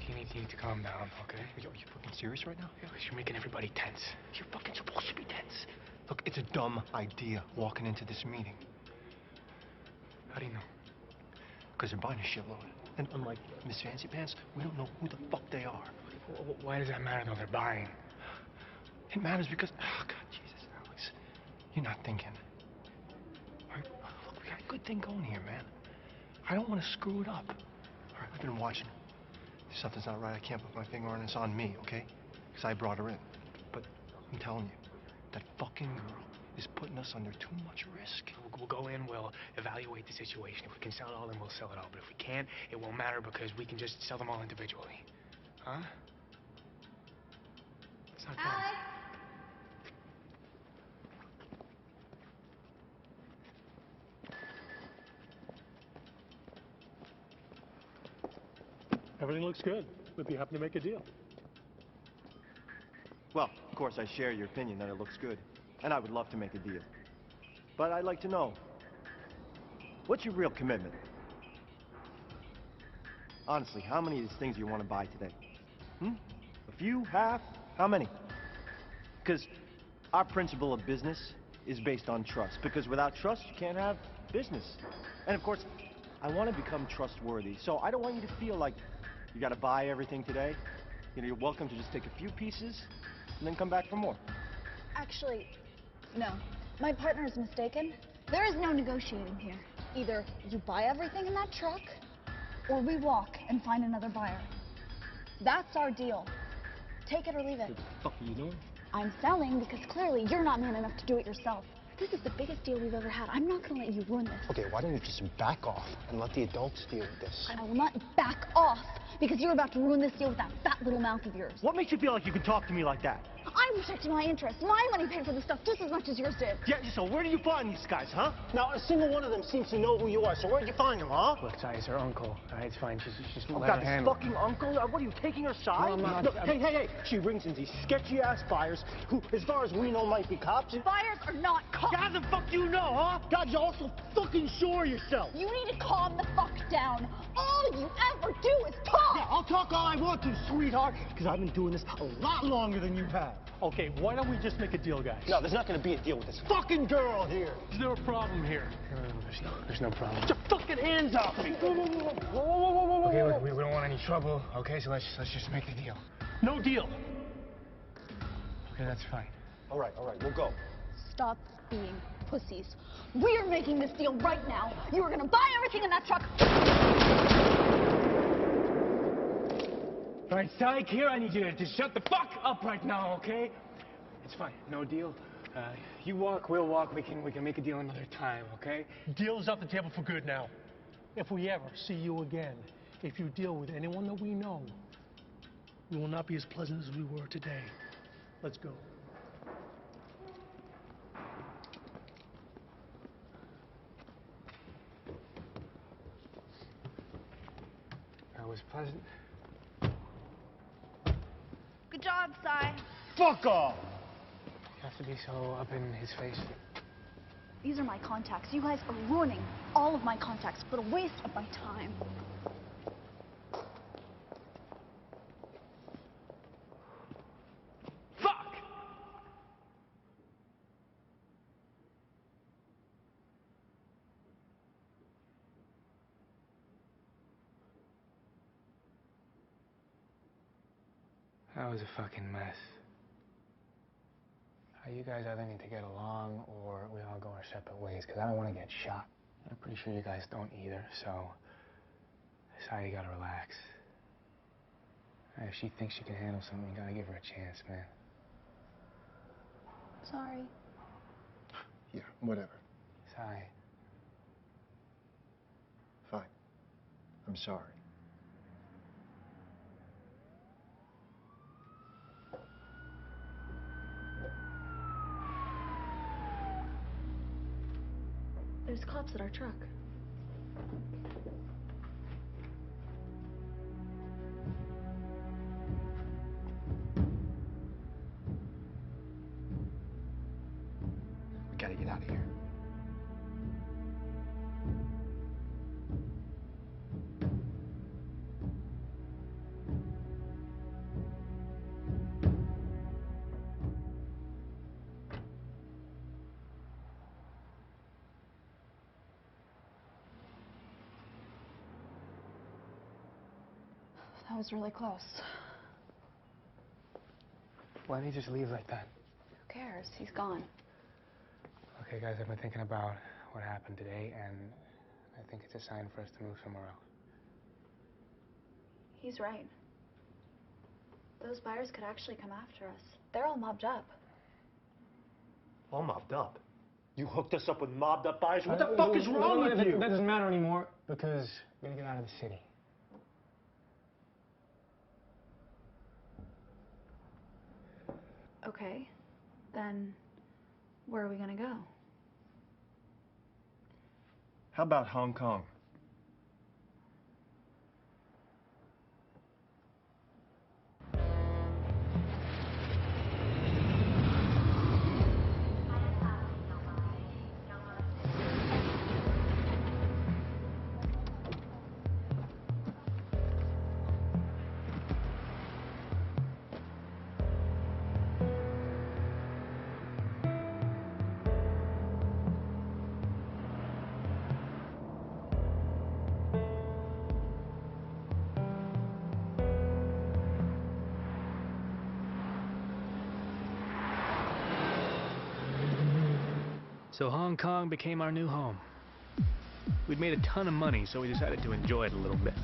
you need to calm down, okay? Yo, you fucking serious right now? Yeah, you're making everybody tense. You're fucking supposed to be tense. Look, it's a dumb idea walking into this meeting. How do you know? Because they're buying a shitload. And unlike Miss Fancy Pants, we don't know who the fuck they are. Why does that matter, though? They're buying. It matters because... Oh, God, Jesus, Alex. You're not thinking. All right, look, we got a good thing going here, man. I don't want to screw it up. All right, I've been watching. If something's not right, I can't put my finger on it. It's on me, okay? Because I brought her in. But I'm telling you, that fucking girl is putting us under too much risk. We'll go in, we'll evaluate the situation. If we can sell it all, then we'll sell it all. But if we can't, it won't matter because we can just sell them all individually. Huh? It's not bad. Everything looks good. We'd be happy to make a deal. Well, of course, I share your opinion that it looks good, and I would love to make a deal. But I'd like to know, what's your real commitment? Honestly, how many of these things do you want to buy today? A few? Half? How many? Because our principle of business is based on trust. Because without trust, you can't have business. And of course, I want to become trustworthy. So I don't want you to feel like you got to buy everything today. You're welcome to just take a few pieces and then come back for more. Actually, no. My partner is mistaken. There is no negotiating here. Either you buy everything in that truck, or we walk and find another buyer. That's our deal. Take it or leave it. What the fuck are you doing? I'm selling because clearly you're not man enough to do it yourself. This is the biggest deal we've ever had. I'm not going to let you ruin this. Okay, why don't you just back off and let the adults deal with this? I will not back off because you're about to ruin this deal with that fat little mouth of yours. What makes you feel like you can talk to me like that? I'm protecting my interests. My money paid for this stuff just as much as yours did. Yeah, so where do you find these guys, huh? Now, a single one of them seems to know who you are, so where'd you find them, huh? Look, Ty, it's her uncle. All right, it's fine. She's Oh, let God, her this handle it. fucking uncle? What are you, taking her side? No, I'm not. Look, hey. She brings in these sketchy-ass buyers who, as far as we know, might be cops. Buyers are not cops. How the fuck do you know, huh? God, you're also fucking sure of yourself. You need to calm the fuck down. All you ever do is talk. Yeah, I'll talk all I want to, sweetheart, because I've been doing this a lot longer than you have. Okay, why don't we just make a deal, guys? No, there's not going to be a deal with this fucking girl here. Is there a problem here? There's no problem. Get your fucking hands off me. Whoa. Okay, look, we don't want any trouble, okay? So let's just make the deal. No deal. Okay, that's fine. All right, we'll go. Stop being pussies. We're making this deal right now. You are going to buy everything in that truck. All right, Psych, here I need you to shut the fuck up right now, okay? It's fine, no deal. You walk, we'll walk. We can make a deal another time, okay? Deal's off the table for good now. If we ever see you again, if you deal with anyone that we know, we will not be as pleasant as we were today. Let's go. That was pleasant. Good job, Cy. Fuck off! You have to be so up in his face. These are my contacts. You guys are ruining all of my contacts. What a waste of my time. Fuck! That was a fucking mess. You guys either need to get along or we all go our separate ways, because I don't want to get shot. I'm pretty sure you guys don't either, so Sai, you gotta relax. If she thinks she can handle something, you gotta give her a chance, man. Sorry. Yeah, whatever. Sai. Fine. I'm sorry. There's cops at our truck. We gotta get out of here. That was really close. Why did he just leave like that? Who cares? He's gone. Okay, guys, I've been thinking about what happened today, and I think it's a sign for us to move somewhere else. He's right. Those buyers could actually come after us. They're all mobbed up. All mobbed up? You hooked us up with mobbed up buyers? What the fuck is No, wrong with you? That doesn't matter anymore, because we're gonna get out of the city. Okay, then where are we gonna go? How about Hong Kong? So Hong Kong became our new home. We'd made a ton of money, so we decided to enjoy it a little bit.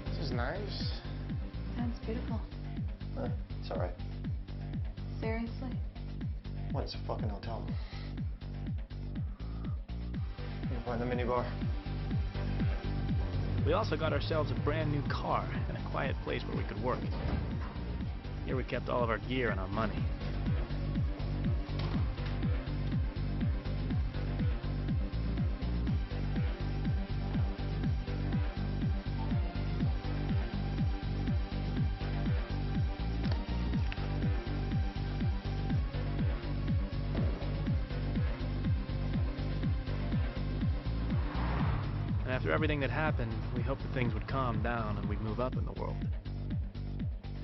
This is nice. Sounds beautiful. It's all right. Seriously? What? It's a fucking hotel. You can find the minibar. We also got ourselves a brand new car and a quiet place where we could work. Here we kept all of our gear and our money. After everything that happened, we hoped that things would calm down and we'd move up in the world.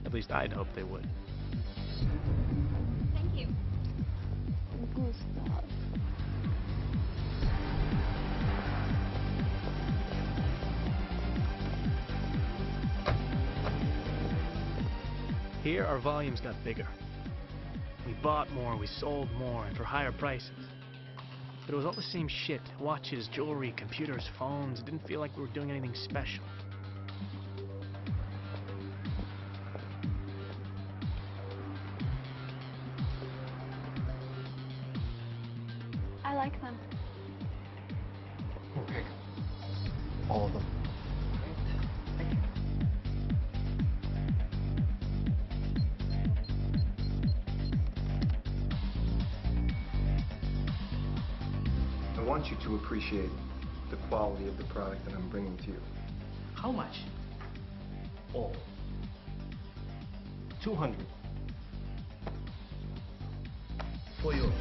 At least I'd hoped they would. Thank you. Gustav. Here, our volumes got bigger. We bought more, we sold more, and for higher prices. But it was all the same shit. Watches, jewelry, computers, phones. It didn't feel like we were doing anything special. I like them. Okay. All of them. I want you to appreciate the quality of the product that I'm bringing to you. How much? All. 200. For you.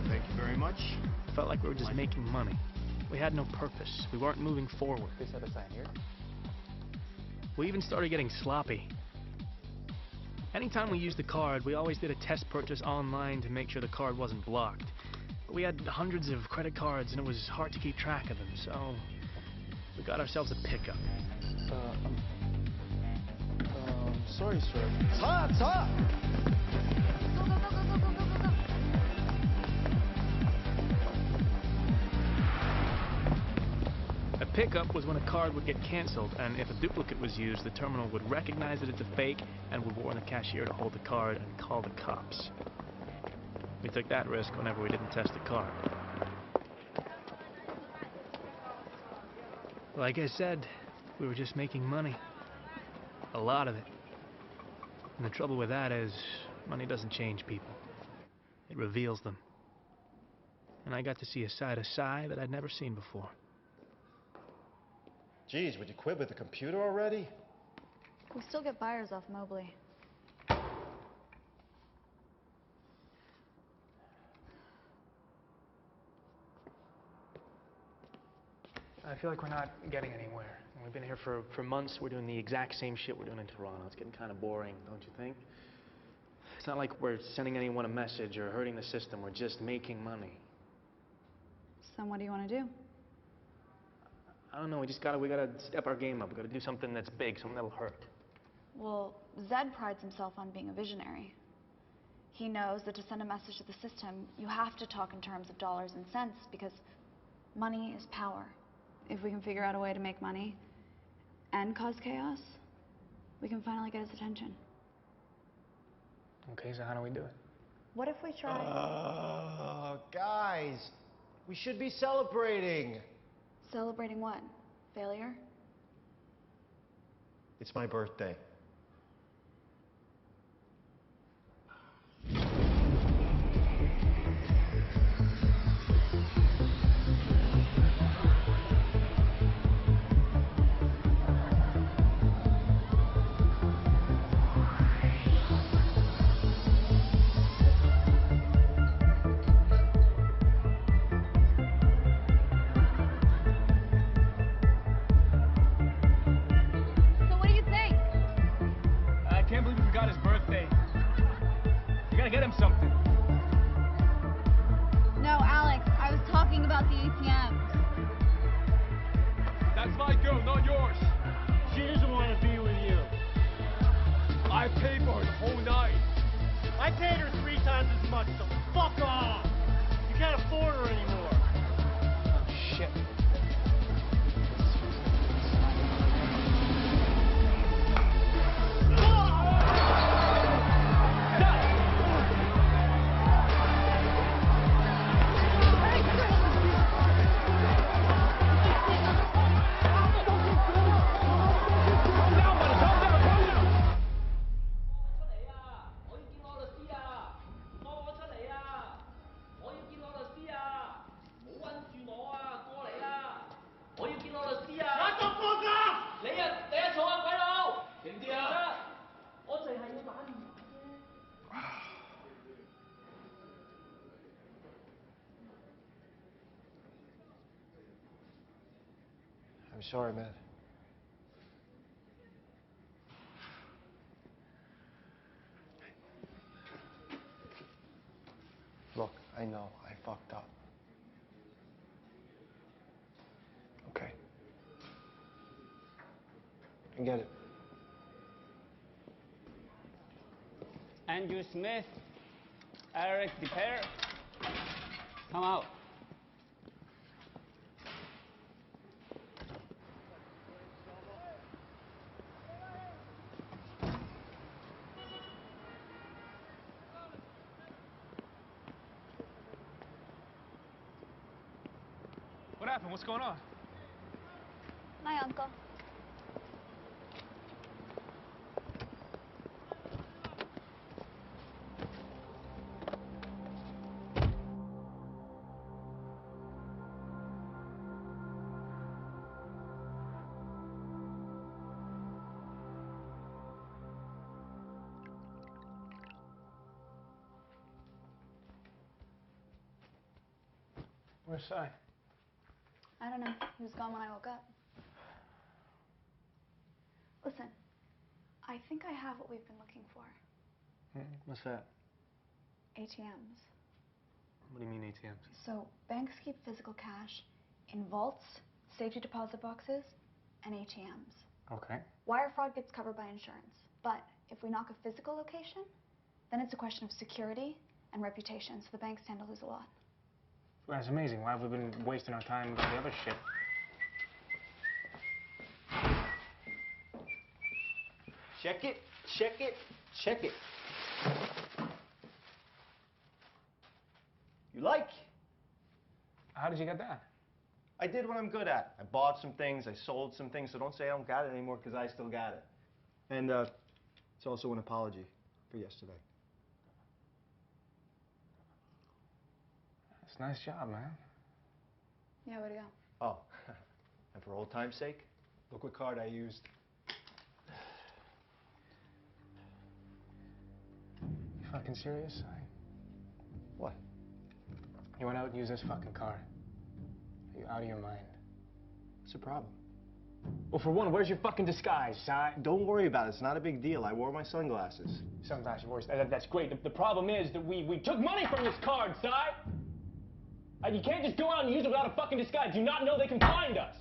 Thank you very much. Felt like we were just making money. We had no purpose. We weren't moving forward. Please have a sign here. We even started getting sloppy. Anytime we used the card, we always did a test purchase online to make sure the card wasn't blocked. But we had hundreds of credit cards and it was hard to keep track of them, so we got ourselves a pickup. Sorry, sir. 차! 차! A pickup was when a card would get canceled, and if a duplicate was used, the terminal would recognize that it's a fake and would warn the cashier to hold the card and call the cops. We took that risk whenever we didn't test the card. Like I said, we were just making money. A lot of it. And the trouble with that is, money doesn't change people. It reveals them. And I got to see a side of Cy that I'd never seen before. Geez, would you quit with the computer already? We still get buyers off Mobley. I feel like we're not getting anywhere. We've been here for months. We're doing the exact same shit we're doing in Toronto. It's getting kind of boring, don't you think? It's not like we're sending anyone a message or hurting the system. We're just making money. So what do you want to do? I don't know. We gotta step our game up. We gotta do something that's big, something that'll hurt. Well, Zed prides himself on being a visionary. He knows that to send a message to the system, you have to talk in terms of dollars and cents because money is power. If we can figure out a way to make money and cause chaos, we can finally get his attention. Okay, so how do we do it? What if we try... Guys, we should be celebrating. Celebrating what? Failure? It's my birthday. to get him something. No, Alex, I was talking about the ATMs. That's my girl, not yours. She doesn't want to be with you. I paid for her the whole night. I paid her 3 times as much, so fuck off. You can't afford her anymore. Oh, shit. I'm sorry, man. Look, I know I fucked up. Okay. I get it. Andrew Smith, Eric DePere, come out. What happened? What's going on? My uncle. Where's Si? I don't know. He was gone when I woke up. Listen, I think I have what we've been looking for. What's that? ATMs. What do you mean ATMs? So, banks keep physical cash in vaults, safety deposit boxes, and ATMs. Okay. Wire fraud gets covered by insurance. But if we knock a physical location, then it's a question of security and reputation, so the banks stand to lose a lot. Well, that's amazing. Why have we been wasting our time with all the other shit? Check it, check it, check it. You like? How did you get that? I did what I'm good at. I bought some things, I sold some things, so don't say I don't got it anymore, because I still got it. And it's also an apology for yesterday. That's a nice job, man. Yeah, way to go. Oh, and for old time's sake, look what card I used. You fucking serious? What? You went out and used this fucking card. Are you out of your mind? What's the problem? Well, for one, where's your fucking disguise, Si? Don't worry about it. It's not a big deal. I wore my sunglasses. Sunglasses, that's great. The problem is that we took money from this card, Si! You can't just go out and use it without a fucking disguise. Do you not know they can find us?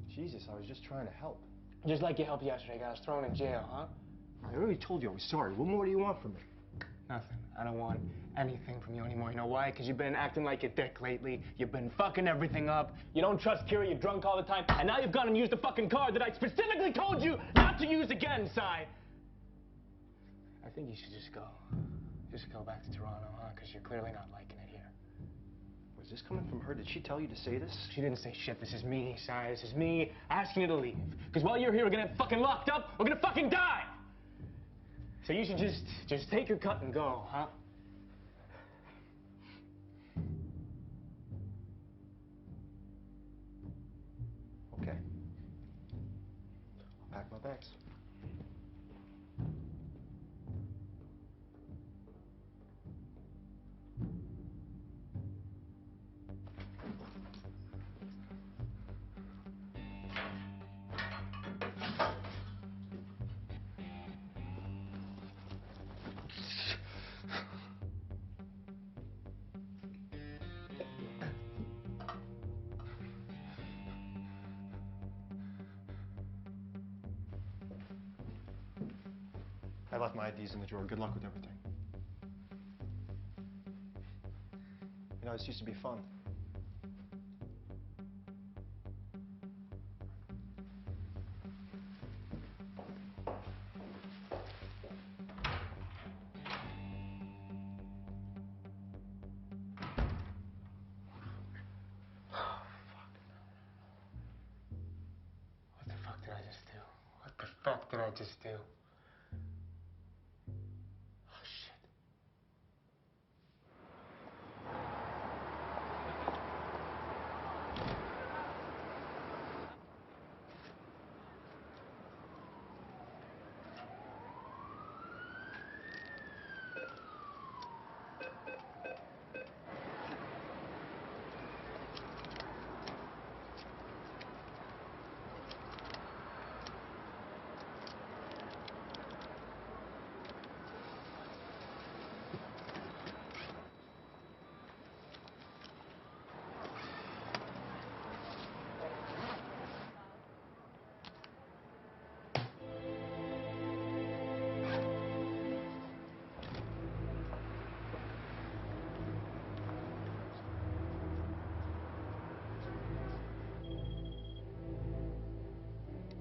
Jesus, I was just trying to help. Just like you helped yesterday, got us thrown in jail, huh? I already told you I was sorry. What more do you want from me? Nothing. I don't want anything from you anymore. You know why? Because you've been acting like a dick lately. You've been fucking everything up. You don't trust Kira. You're drunk all the time. And now you've gone and used the fucking card that I specifically told you not to use again, Si. I think you should just go. Just go back to Toronto, huh? Because you're clearly not liking it here. Was this coming from her? Did she tell you to say this? She didn't say shit. This is me, Si. This is me asking you to leave. Because while you're here, we're gonna get fucking locked up. We're gonna fucking die. So you should just take your cut and go, huh? Okay. I'll pack my bags. I left my IDs in the drawer. Good luck with everything. You know, this used to be fun. What the fuck did I just do? Oh, shit.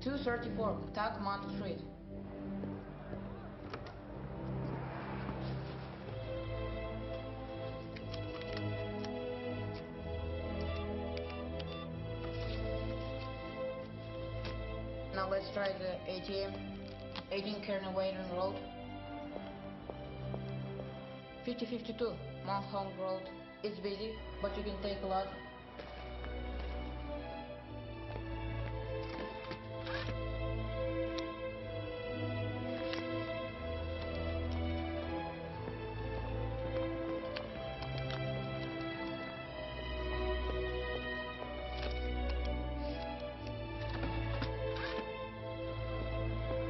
.234, Tagmont Street. Now let's try the ATM. 18 Kearney Wayden Road. 5052, Mount Hong Road. It's busy, but you can take a lot.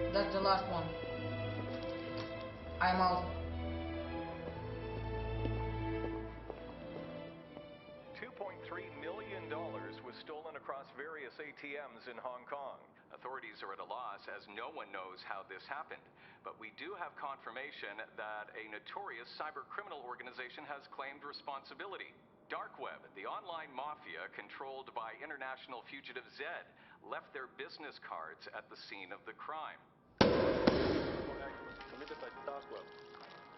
That's the last one. I'm out. $2.3 million was stolen across various ATMs in Hong Kong. Authorities are at a loss as no one knows how this happened. But we do have confirmation that a notorious cyber criminal organization has claimed responsibility. Dark Web, the online mafia controlled by international fugitive Zed, left their business cards at the scene of the crime. Committed by Dark Web,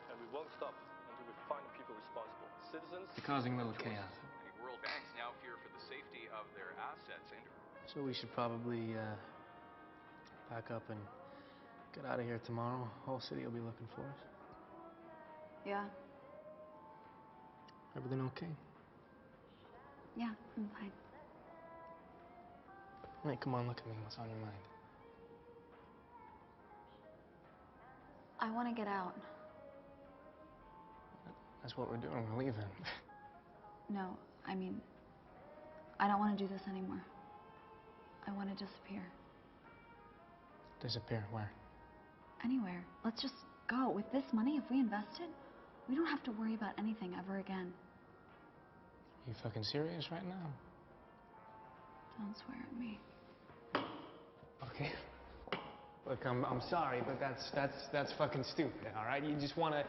and we won't stop until we find the people responsible. Citizens. You're causing a little chaos. Many world banks now fear for the safety of their assets. So we should probably pack up and get out of here tomorrow. Whole city will be looking for us. Yeah. Everything okay? Yeah, I'm fine. Hey, come on, look at me. What's on your mind? I want to get out. That's what we're doing. We're leaving. No, I mean, I don't want to do this anymore. I want to disappear. Disappear? Where? Anywhere. Let's just go. With this money, if we invest it, we don't have to worry about anything ever again. You fucking serious right now? Don't swear at me. Okay. Look, I'm sorry, but that's fucking stupid, all right? You wanna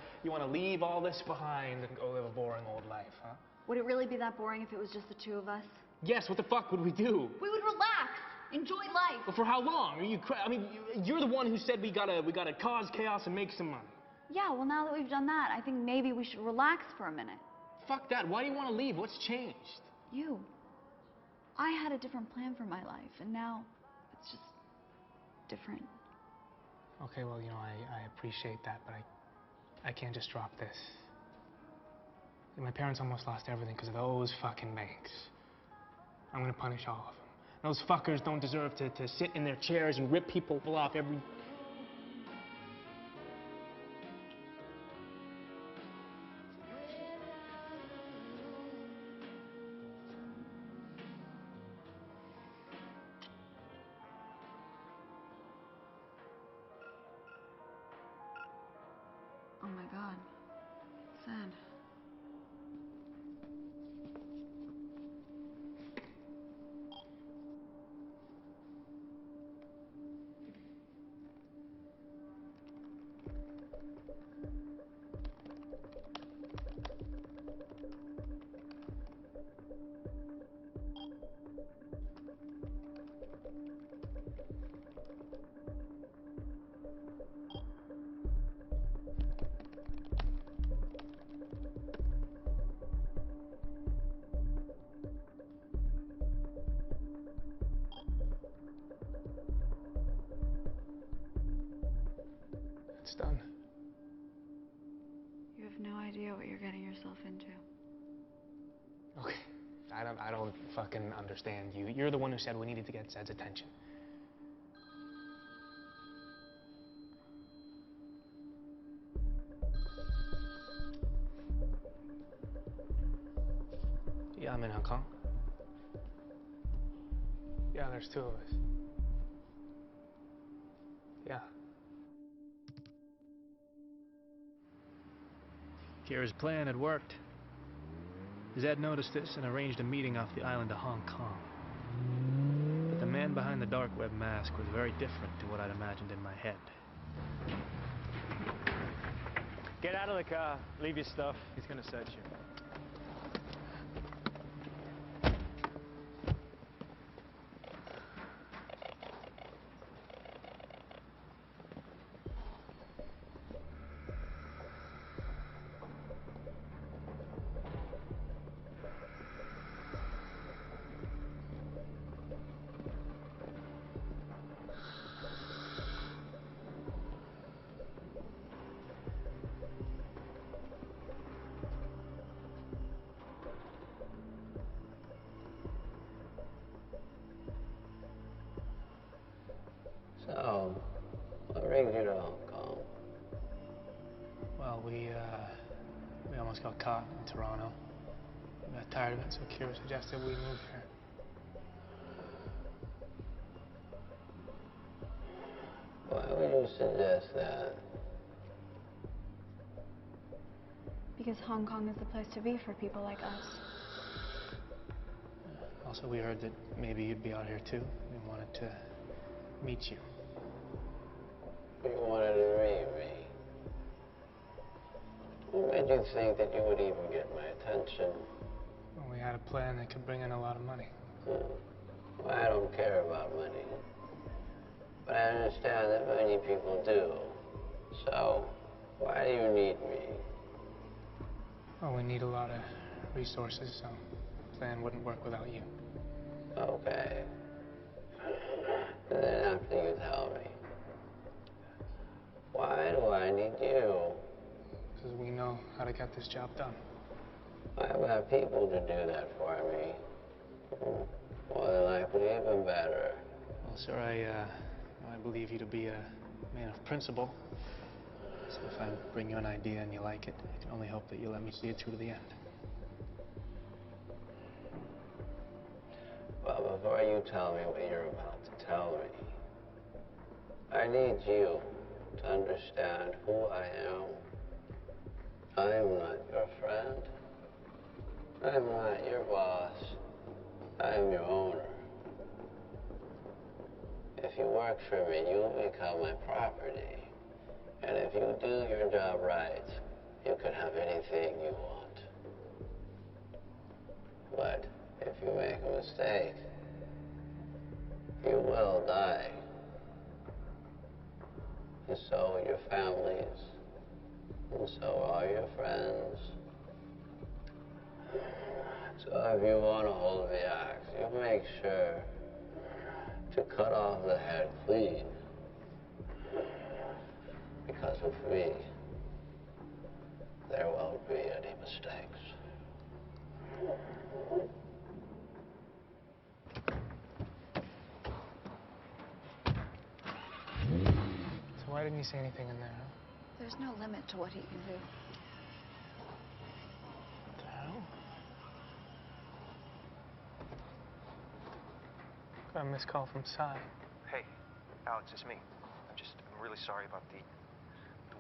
leave all this behind and go live a boring old life, huh? Would it really be that boring if it was just the two of us? Yes, what the fuck would we do? We would relax, enjoy life. But for how long? Are you I mean, you're the one who said we gotta cause chaos and make some money. Yeah, well, now that we've done that, I think maybe we should relax for a minute. Fuck that. Why do you want to leave? What's changed? You. I had a different plan for my life, and now it's just different. Okay, well, you know, I appreciate that, but I can't just drop this. My parents almost lost everything because of those fucking banks. I'm gonna punish all of them. Those fuckers don't deserve to sit in their chairs and rip people off every... Oh my God. Sad. it's done. You have no idea what you're getting yourself into. Okay. I don't fucking understand you. You're the one who said we needed to get Zed's attention. Yeah, I'm in Hong Kong. Yeah, there's two of us. Yeah. Kira's plan had worked. Zed noticed this and arranged a meeting off the island of Hong Kong. But the man behind the dark web mask was very different to what I'd imagined in my head. Get out of the car. Leave your stuff. He's gonna search you. So, what brings you to Hong Kong? Well, we almost got caught in Toronto. We got tired of it, so Kira suggested we move here. Why would you suggest that? Because Hong Kong is the place to be for people like us. Also, we heard that maybe you'd be out here too. We wanted to meet you. You wanted to meet me. What made you think that you would even get my attention? Well, we had a plan that could bring in a lot of money. Well, I don't care about money. But I understand that many people do. So, why do you need me? Well, we need a lot of resources, so the plan wouldn't work without you. Okay. Then after you tell me, why do I need you? Because we know how to get this job done. I've got people to do that for me. More than likely, even better. Well, sir, I believe you to be a man of principle. So if I bring you an idea and you like it, I can only hope that you'll let me see it through to the end. Well, before you tell me what you're about to tell me, I need you to understand who I am. I am not your friend. I'm not your boss. I am your owner. If you work for me, you'll become my property. And if you do your job right, you can have anything you want. But if you make a mistake, you will die. And so will your families. And so are your friends. So if you want to hold the axe, you make sure to cut off the head clean. Because with me, there won't be any mistakes. So why didn't you say anything in there, huh? There's no limit to what he can do. What the hell? Got a missed call from Cy. Hey, Alex, it's me. I'm really sorry about the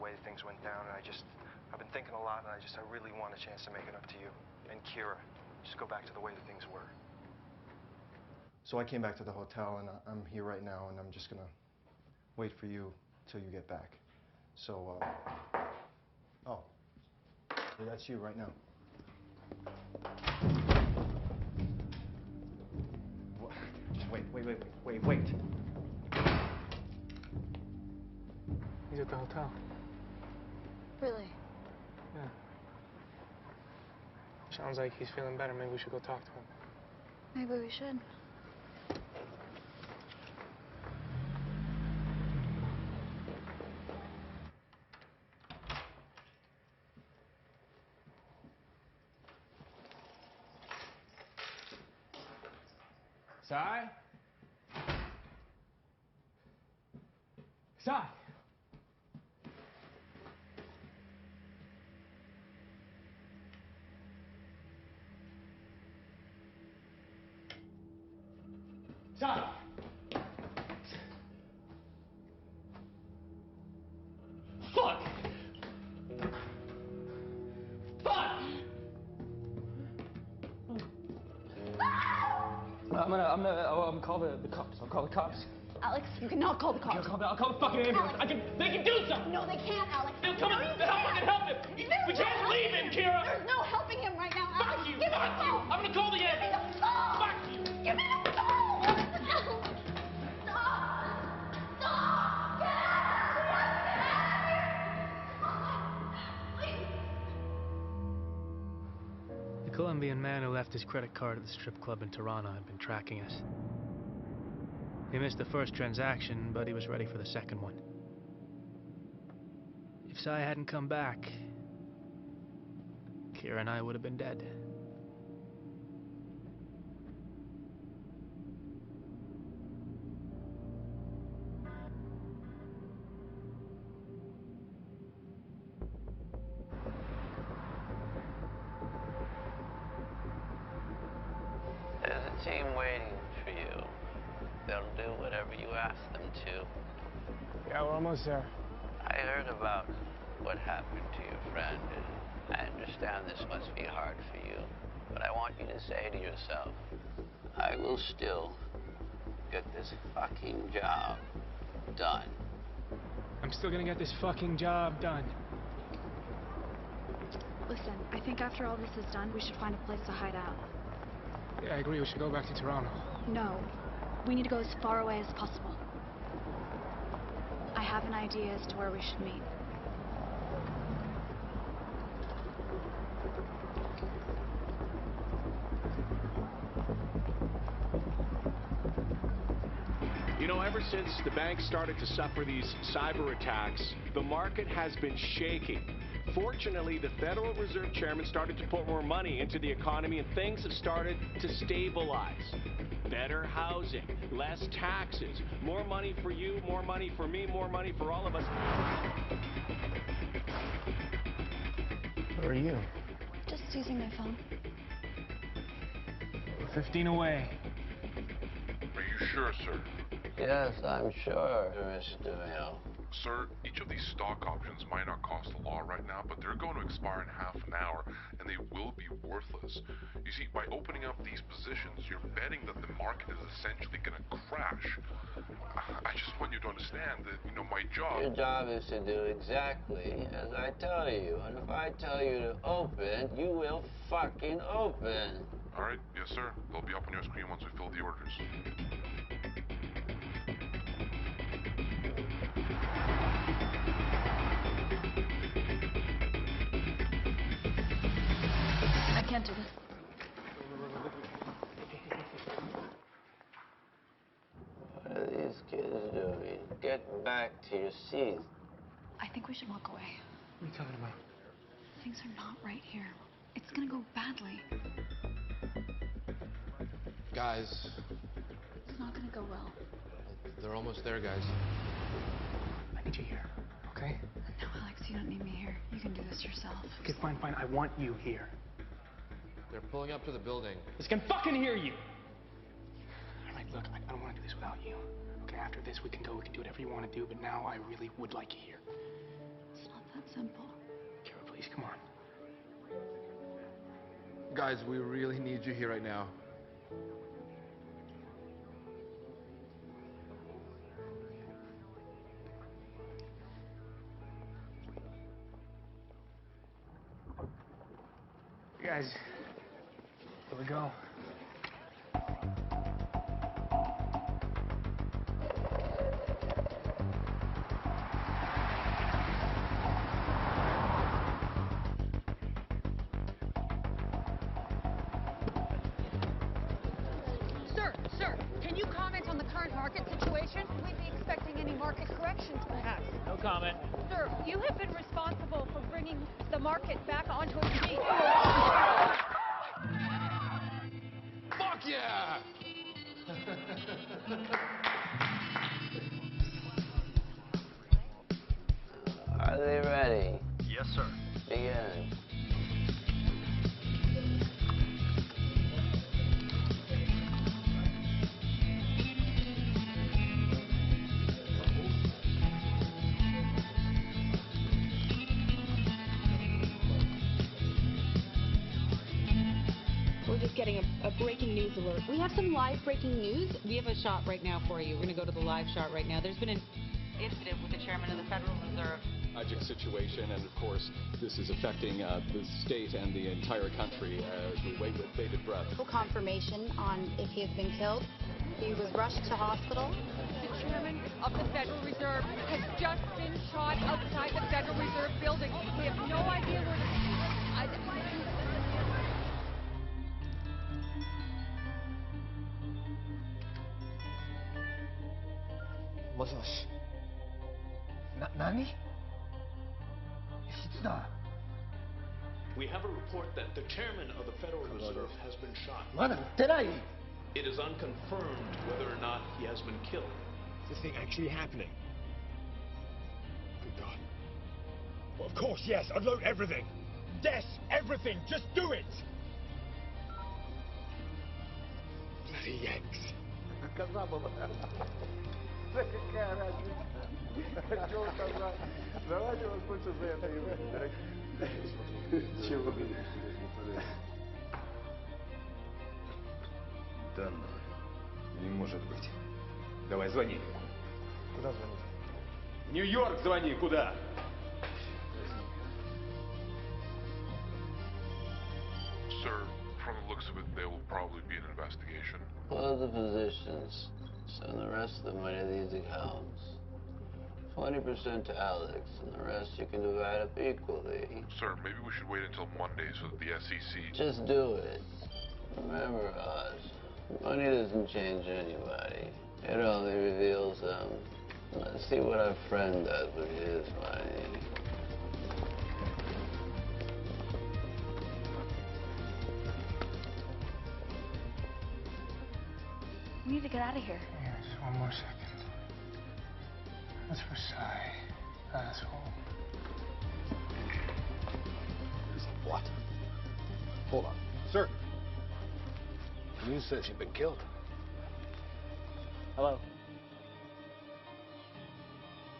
way things went down, and I've been thinking a lot, and I really want a chance to make it up to you and Kira. Just go back to the way that things were. So I came back to the hotel, and I'm here right now, and I'm just gonna wait for you till you get back. So, oh, yeah, that's you right now. Just wait. He's at the hotel. Really? Yeah. Sounds like he's feeling better. Maybe we should go talk to him. Maybe we should. Sai? Sai! Sai! Fuck! Fuck! I'm gonna call the cops. I'll call the cops. Alex, you cannot call the cops. I'll call the fucking ambulance. They can do something. No, they can't, Alex. They'll come and help him. We can't leave him, Kira. There's no helping him right now, Alex. Fuck you. Give me the phone. I'm gonna call the ambulance. Fuck you. Give me the phone. Stop. Get out. The Colombian man who left his credit card at the strip club in Toronto had been tracking us. He missed the first transaction, but he was ready for the second one. If Sai hadn't come back, Kira and I would have been dead. There's a team waiting for you. They'll do whatever you ask them to. Yeah, we're almost there. I heard about what happened to your friend, and I understand this must be hard for you. But I want you to say to yourself, I will still get this fucking job done. I'm still gonna get this fucking job done. Listen, I think after all this is done, we should find a place to hide out. Yeah, I agree. We should go back to Toronto. No. We need to go as far away as possible. I have an idea as to where we should meet. You know, ever since the banks started to suffer these cyber attacks, the market has been shaking. Fortunately, the Federal Reserve Chairman started to put more money into the economy and things have started to stabilize. Better housing, less taxes, more money for you, more money for me, more money for all of us. Who are you? Just using my phone. We're 15 away. Are you sure, sir? Yes, I'm sure, Mr. Hill. Sir, each of these stock options might not cost a lot right now, but they're going to expire in half an hour, and they will be worthless. You see, by opening up these positions, you're betting that the market is essentially going to crash. I just want you to understand that, you know, my job... Your job is to do exactly as I tell you. And if I tell you to open, you will fucking open. All right, yes, sir. They'll be up on your screen once we fill the orders. I can't do this. What are these kids doing? Get back to your seats. I think we should walk away. What are you talking about? Things are not right here. It's gonna go badly. Guys, It's not gonna go well. they're almost there, guys. I need you here, okay? No, Alex, you don't need me here. You can do this yourself. Okay, fine. I want you here. They're pulling up to the building. This can fucking hear you! All right, look, I don't want to do this without you. Okay, after this, we can go, we can do whatever you want to do, but now I really would like you here. It's not that simple. Kira, please, come on. Guys, we really need you here right now. You guys, here we go. Sir, can you comment on the current market situation? We'd be expecting any market corrections, perhaps. No comment. Sir, you have been responsible for bringing the market back onto its feet. Fuck yeah! Are they ready? Yes, sir. Begin. We're just getting a breaking news alert. We have some live breaking news. We have a shot right now for you. We're going to go to the live shot right now. There's been an incident with the chairman of the Federal Reserve. Tragic situation, and of course, this is affecting the state and the entire country as we wait with bated breath. Full confirmation on if he has been killed. He was rushed to hospital. The chairman of the Federal Reserve has just been shot outside the Federal Reserve building. We have no idea where We have a report that the chairman of the Federal Reserve has been shot. It is unconfirmed whether or not he has been killed. Is this thing actually happening? Good God. Well, of course, yes. Unload everything. Yes, everything. Just do it. Bloody Yanks. Да ну, не может быть. Давай, звони. Куда звонить? Нью-Йорк звони, куда? Sir, from the looks of it, there will probably be an investigation. All the positions. Send the rest of the money to these accounts. 20% to Alex, and the rest you can divide up equally. Sir, maybe we should wait until Monday so that the SEC... Just do it. Remember, Oz, money doesn't change anybody. It only reveals them. Let's see what our friend does with his money. We need to get out of here. Yeah, just one more second. That's Versailles, asshole. What? Hold on. Sir! The news says you've been killed. Hello?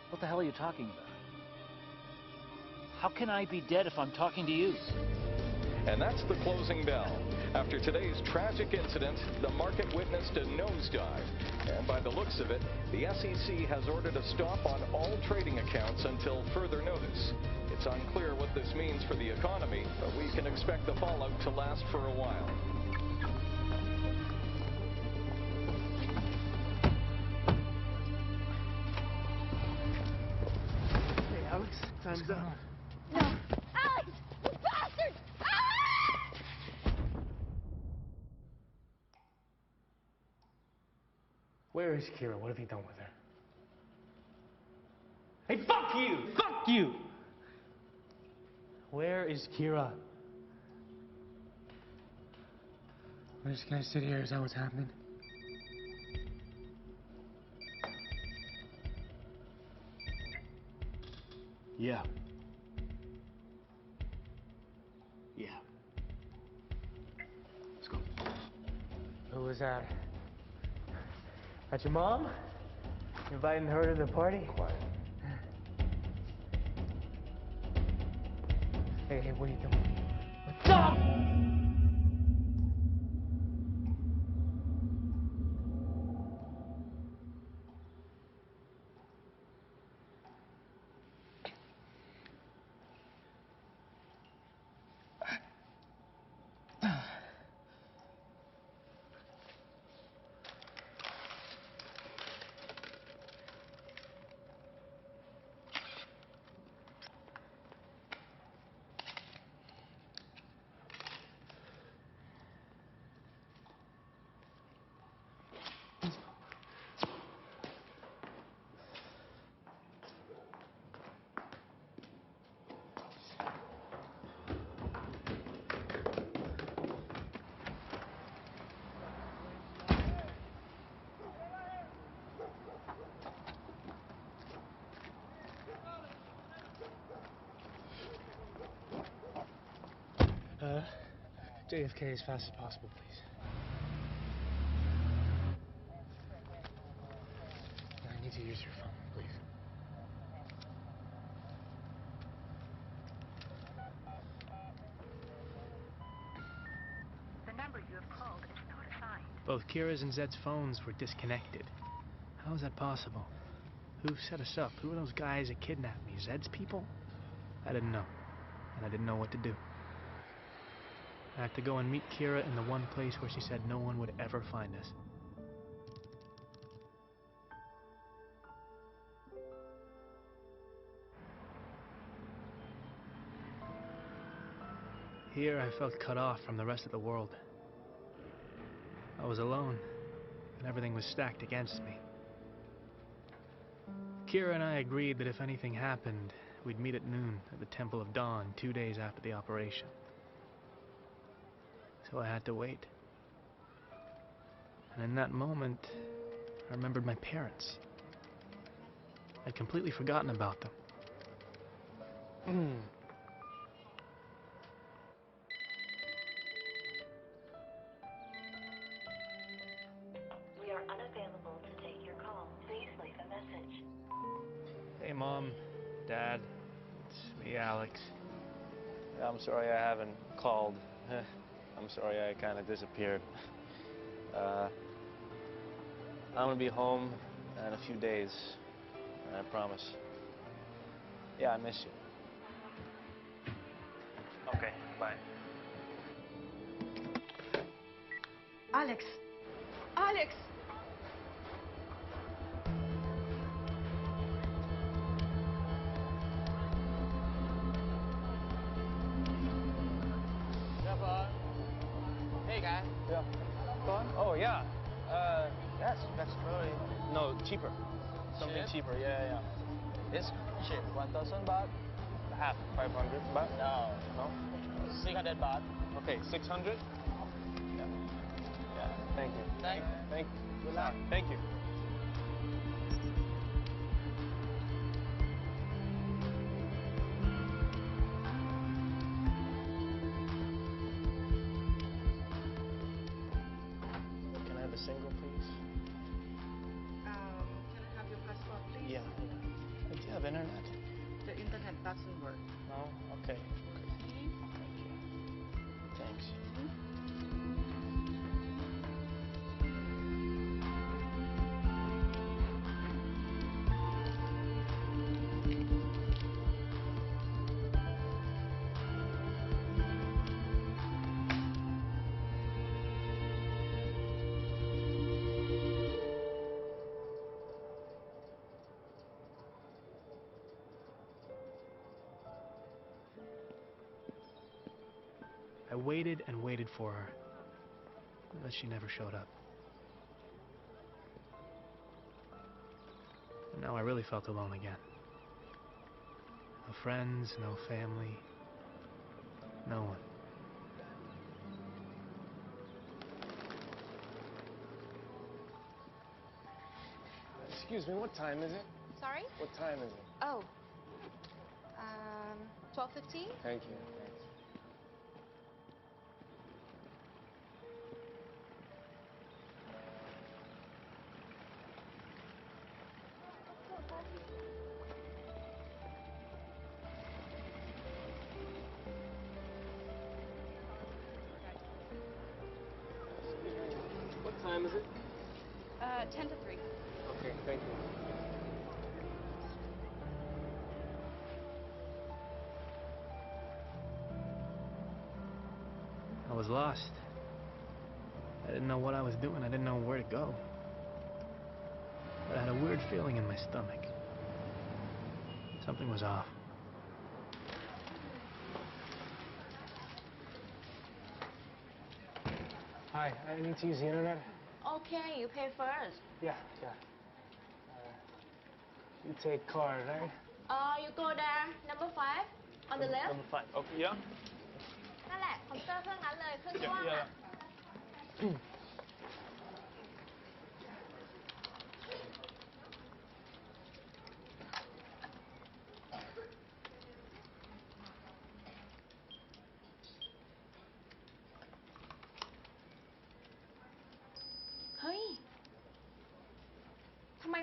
What the hell are you talking about? How can I be dead if I'm talking to you? And that's the closing bell. After today's tragic incident, the market witnessed a nosedive. And by the looks of it, the SEC has ordered a stop on all trading accounts until further notice. It's unclear what this means for the economy, but we can expect the fallout to last for a while. Hey, Alex, time's up. No. Alex! You bastard! Where is Kira? What have you done with her? Hey, fuck you! Fuck you! Where is Kira? We're just gonna sit here. Is that what's happening? Yeah. Yeah. Let's go. Who was that? That's your mom? You inviting her to the party? Quiet. Hey, what are you doing? What's up? JFK as fast as possible, please. I need to use your phone, please. The number you have called is not assigned. Both Kira's and Zed's phones were disconnected. How is that possible? Who set us up? Who are those guys that kidnapped me? Zed's people? I didn't know. And I didn't know what to do. I had to go and meet Kira in the one place where she said no one would ever find us. Here I felt cut off from the rest of the world. I was alone, and everything was stacked against me. Kira and I agreed that if anything happened, we'd meet at noon at the Temple of Dawn 2 days after the operation. So I had to wait. And in that moment, I remembered my parents. I'd completely forgotten about them. We are unavailable to take your call. Please leave a message. Hey, Mom, Dad, it's me, Alex. I'm sorry I haven't called. I'm sorry I kind of disappeared. I'm gonna be home in a few days, I promise. Yeah, I miss you. Okay, bye. Alex! Alex! Yeah, bud. Hey, guy. Yeah. Gone? Oh, yeah. That's very... No, cheaper. Something Cheap? cheaper, yeah. It's cheap. 1,000 baht? Half, 500 baht? No. No? 600 baht. Okay, 600? Yeah. Yeah, thank you. Thank Thank you. Good luck. Thank you. Can I have a single, please? Can I have your passport, please? Yeah. Do you have internet? The internet doesn't work. No? Okay. Thank you. Thanks. I waited and waited for her, but she never showed up. And now I really felt alone again. No friends, no family, no one. Excuse me, what time is it? Sorry? What time is it? Oh. 12:15? Thank you. Thanks. What time is it? 10 to 3. Okay, thank you. I was lost. I didn't know what I was doing. I didn't know where to go. But I had a weird feeling in my stomach. Something was off. Hi, I need to use the internet. Okay, you pay first. Yeah. You take card, right? You go there, number 5, on the left. Number 5. Okay, yeah. นั่นแหละคอมพิวเตอร์เครื่องนั้นเลยเครื่องกว้างอะ Hey,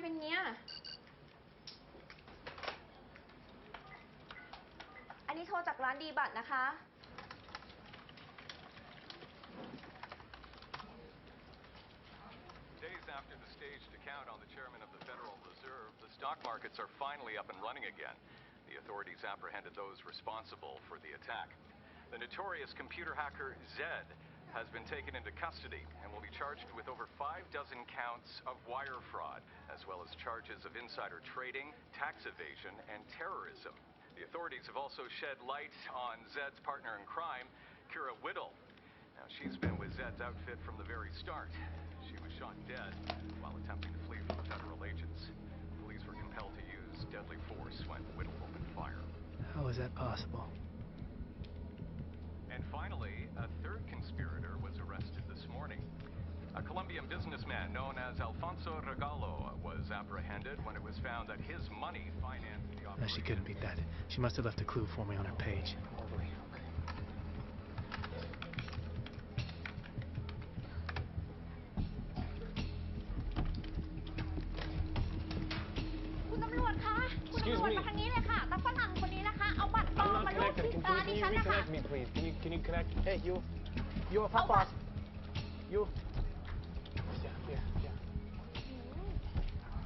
เป็นเงี้ยอันนี้โทรจากร้านดีบัตรนะคะ Days after the staged account on the chairman of the Federal Reserve, the stock markets are finally up and running again. The authorities apprehended those responsible for the attack. The notorious computer hacker Zed has been taken into custody and will be charged with over 6 counts of wire fraud, as well as charges of insider trading, tax evasion, and terrorism. The authorities have also shed light on Zed's partner in crime, Kira Whittle. Now, she's been with Zed's outfit from the very start. She was shot dead while attempting to flee from the federal agents. Police were compelled to use deadly force when Whittle opened fire. How is that possible? And finally, a third conspirator was arrested this morning. A Colombian businessman known as Alfonso Regalo was apprehended when it was found that his money financed the operation. No, she couldn't be dead. She must have left a clue for me on her page. Excuse me. I'm not connected. Can you reconnect me, please? Can you connect? Hey, you. You, pop off. You. Yeah.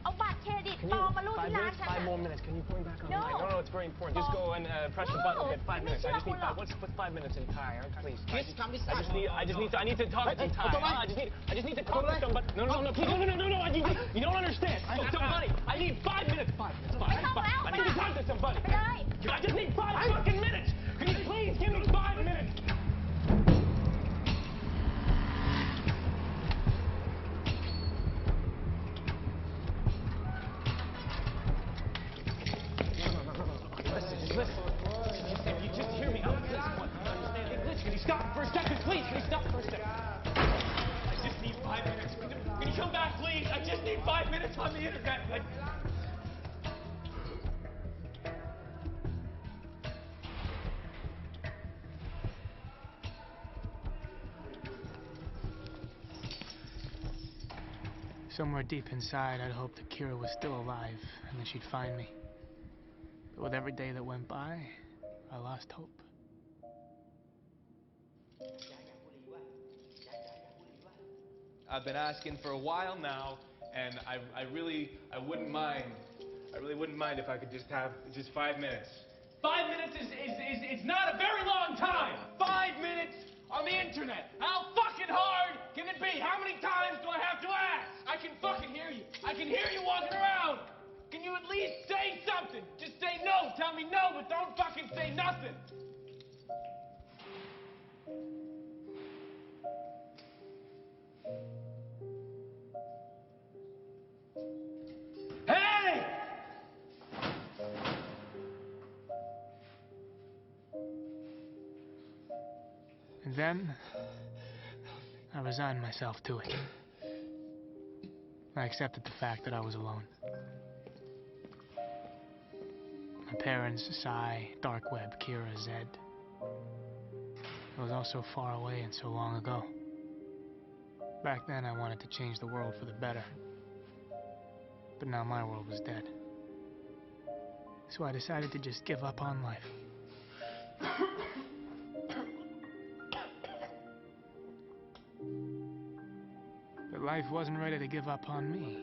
เอาบัตรเครดิตปลอมมารูดที่ร้านฉัน 5 more minutes. Can you put me back on the line? No, it's very important. Just go and press the button. Get 5 minutes. I just need 5. What's 5 minutes in Thai? Please. I need to talk in Thai. I just need to talk to somebody. No. You don't understand. Somebody. I need 5 minutes. 5. I need to talk to somebody. I just need 5 fucking minutes. Can you please give me 5 minutes? Listen. You just hear me out. Understand English? Can you stop for a second, please? Can you stop for a second? I just need 5 minutes. Can you come back, please? I just need 5 minutes on the internet. Somewhere deep inside, I'd hoped that Kira was still alive and that she'd find me. But with every day that went by, I lost hope. I've been asking for a while now, and I really wouldn't mind. I really wouldn't mind if I could just have 5 minutes. 5 minutes is not a very long time. 5 minutes on the internet. How fucking hard can it be? How many times do I have to ask? I can fucking hear you. I can hear you walking around. Can you at least say something? Just say no. Tell me no, but don't fucking say nothing. Hey! And then, I resigned myself to it. I accepted the fact that I was alone. My parents, Sai, Dark Web, Kira, Zed. It was all so far away and so long ago. Back then, I wanted to change the world for the better. But now my world was dead. So I decided to just give up on life. But life wasn't ready to give up on me.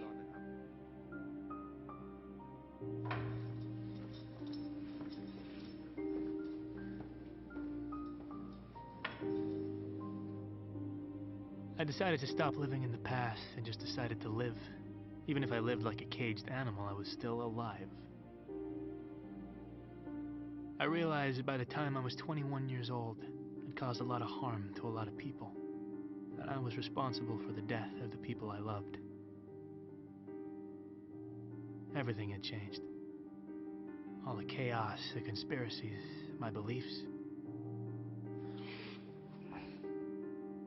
I decided to stop living in the past and just decided to live. Even if I lived like a caged animal, I was still alive. I realized that by the time I was 21 years old, I'd caused a lot of harm to a lot of people. And I was responsible for the death of the people I loved. Everything had changed. All the chaos, the conspiracies, my beliefs.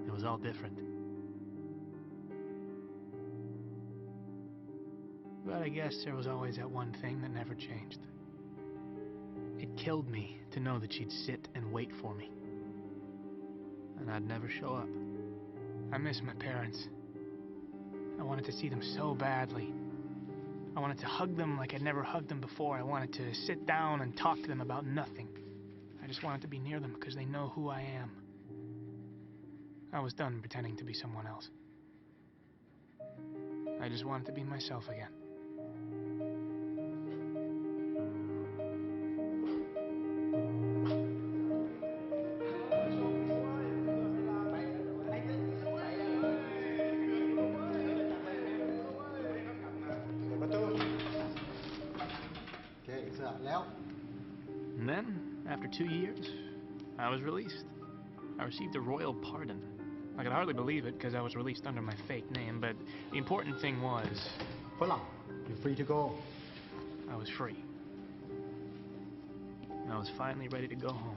It was all different. But I guess there was always that one thing that never changed. It killed me to know that she'd sit and wait for me. And I'd never show up. I miss my parents. I wanted to see them so badly. I wanted to hug them like I'd never hugged them before. I wanted to sit down and talk to them about nothing. I just wanted to be near them because they know who I am. I was done pretending to be someone else. I just wanted to be myself again. And then, after 2 years, I was released. I received a royal pardon. I could hardly believe it because I was released under my fake name, but the important thing was... You're free to go. I was free. And I was finally ready to go home.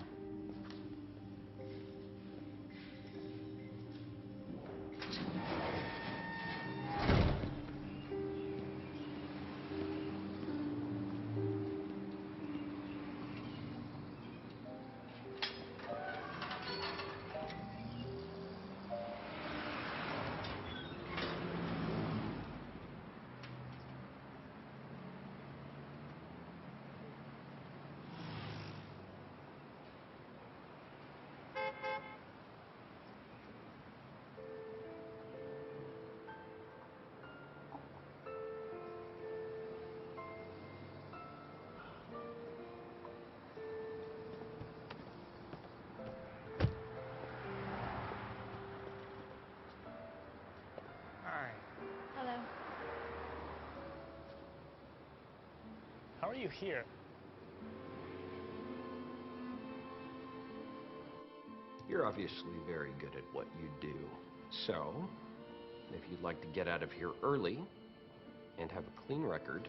Hello. How are you here? You're obviously very good at what you do. So, if you'd like to get out of here early and have a clean record,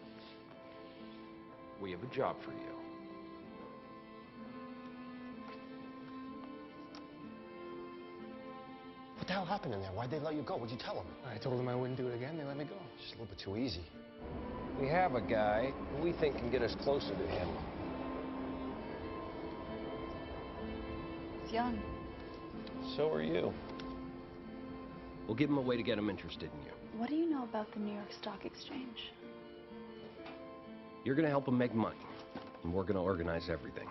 we have a job for you. What the hell happened in there? Why'd they let you go? What'd you tell them? I told them I wouldn't do it again. They let me go. Just a little bit too easy. We have a guy who we think can get us closer to him. He's young. So are you. We'll give him a way to get him interested in you. What do you know about the New York Stock Exchange? You're gonna help him make money, and we're gonna organize everything.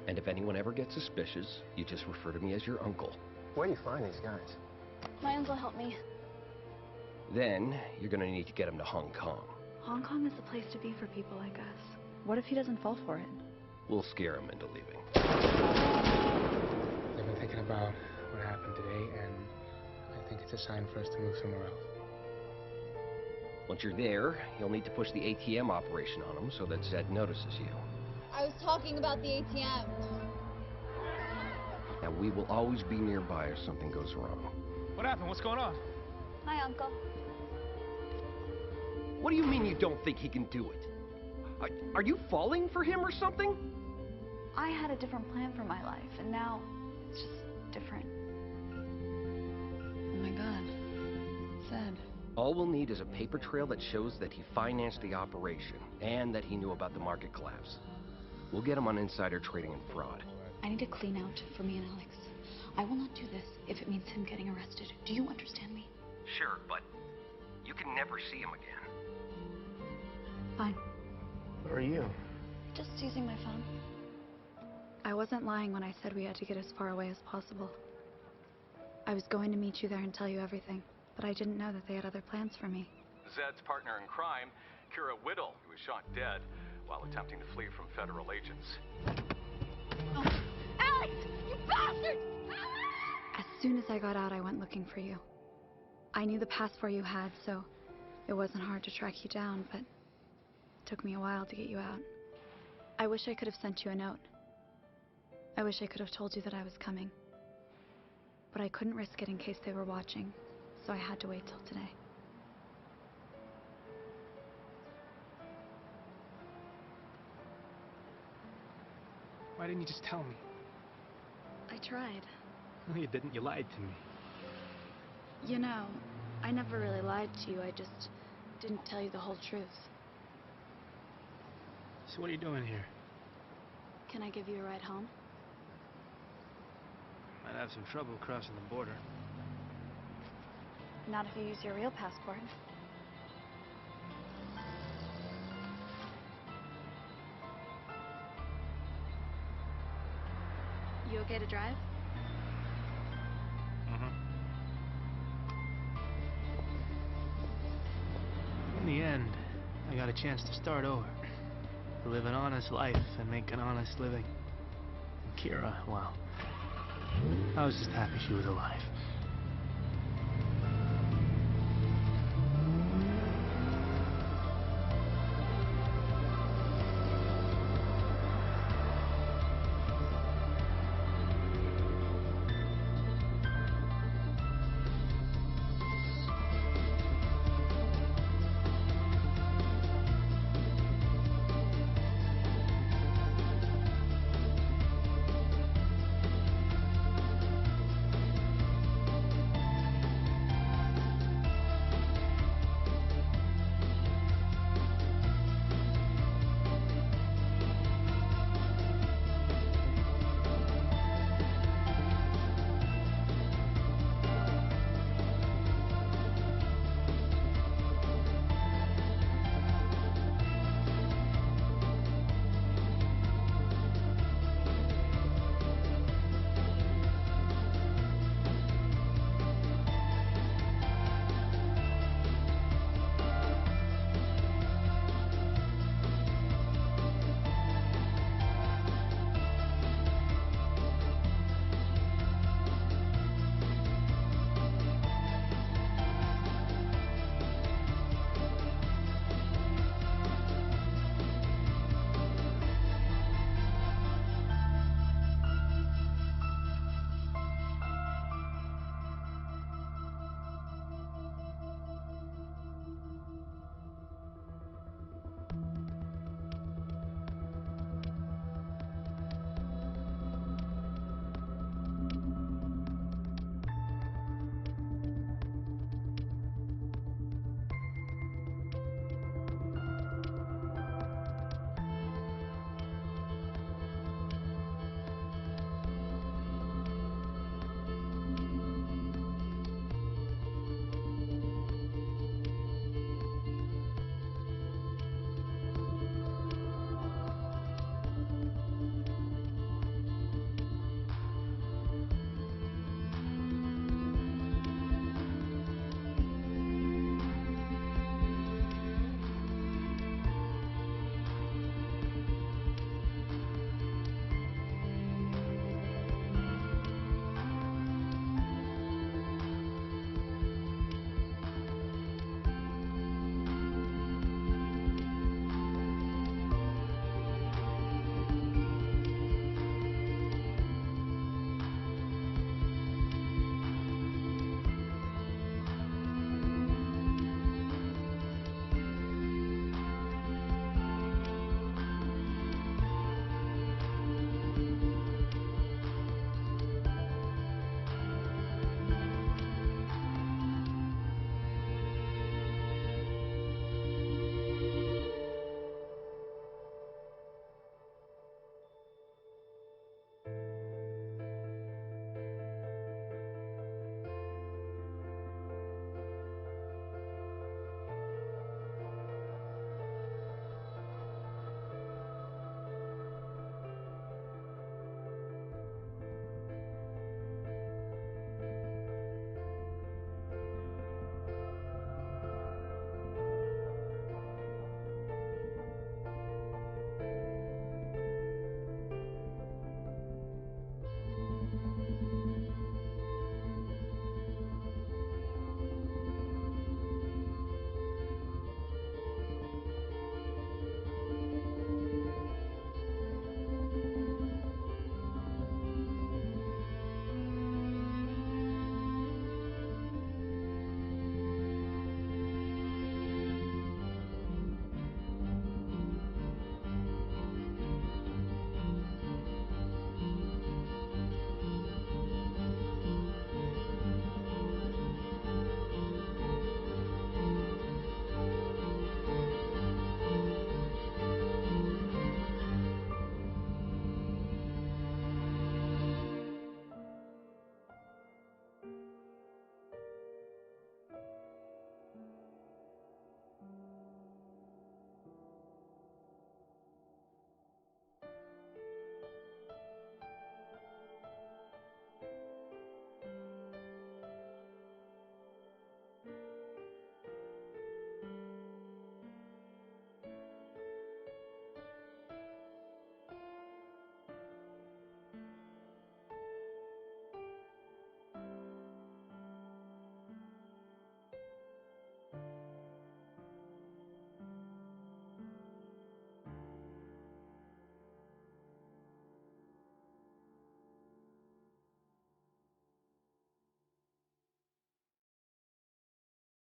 And if anyone ever gets suspicious, you just refer to me as your uncle. Where do you find these guys? My uncle helped me. Then, you're gonna need to get him to Hong Kong. Hong Kong is the place to be for people like us. What if he doesn't fall for it? We'll scare him into leaving. I've been thinking about what happened today, and I think it's a sign for us to move somewhere else. Once you're there, you'll need to push the ATM operation on him so that Zed notices you. I was talking about the ATM. Now, we will always be nearby if something goes wrong. What happened? What's going on? Hi, Uncle. What do you mean you don't think he can do it? Are you falling for him or something? I had a different plan for my life, and now it's just different. Oh my God. Zed. All we'll need is a paper trail that shows that he financed the operation and that he knew about the market collapse. We'll get him on insider trading and fraud. I need to clean out for me and Alex. I will not do this if it means him getting arrested. Do you understand me? Sure, but you can never see him again. Fine. Where are you? Just using my phone. I wasn't lying when I said we had to get as far away as possible. I was going to meet you there and tell you everything, but I didn't know that they had other plans for me. Zed's partner in crime, Kira Whittle, who was shot dead while attempting to flee from federal agents. Alex! You bastard! As soon as I got out, I went looking for you. I knew the passport you had, so it wasn't hard to track you down, but it took me a while to get you out. I wish I could have sent you a note. I wish I could have told you that I was coming. But I couldn't risk it in case they were watching, so I had to wait till today. Why didn't you just tell me? I tried. No, you didn't. You lied to me. You know, I never really lied to you. I just didn't tell you the whole truth. So what are you doing here? Can I give you a ride home? Might have some trouble crossing the border. Not if you use your real passport. You okay to drive? In the end, I got a chance to start over. To live an honest life and make an honest living. And Kira, well, I was just happy she was alive.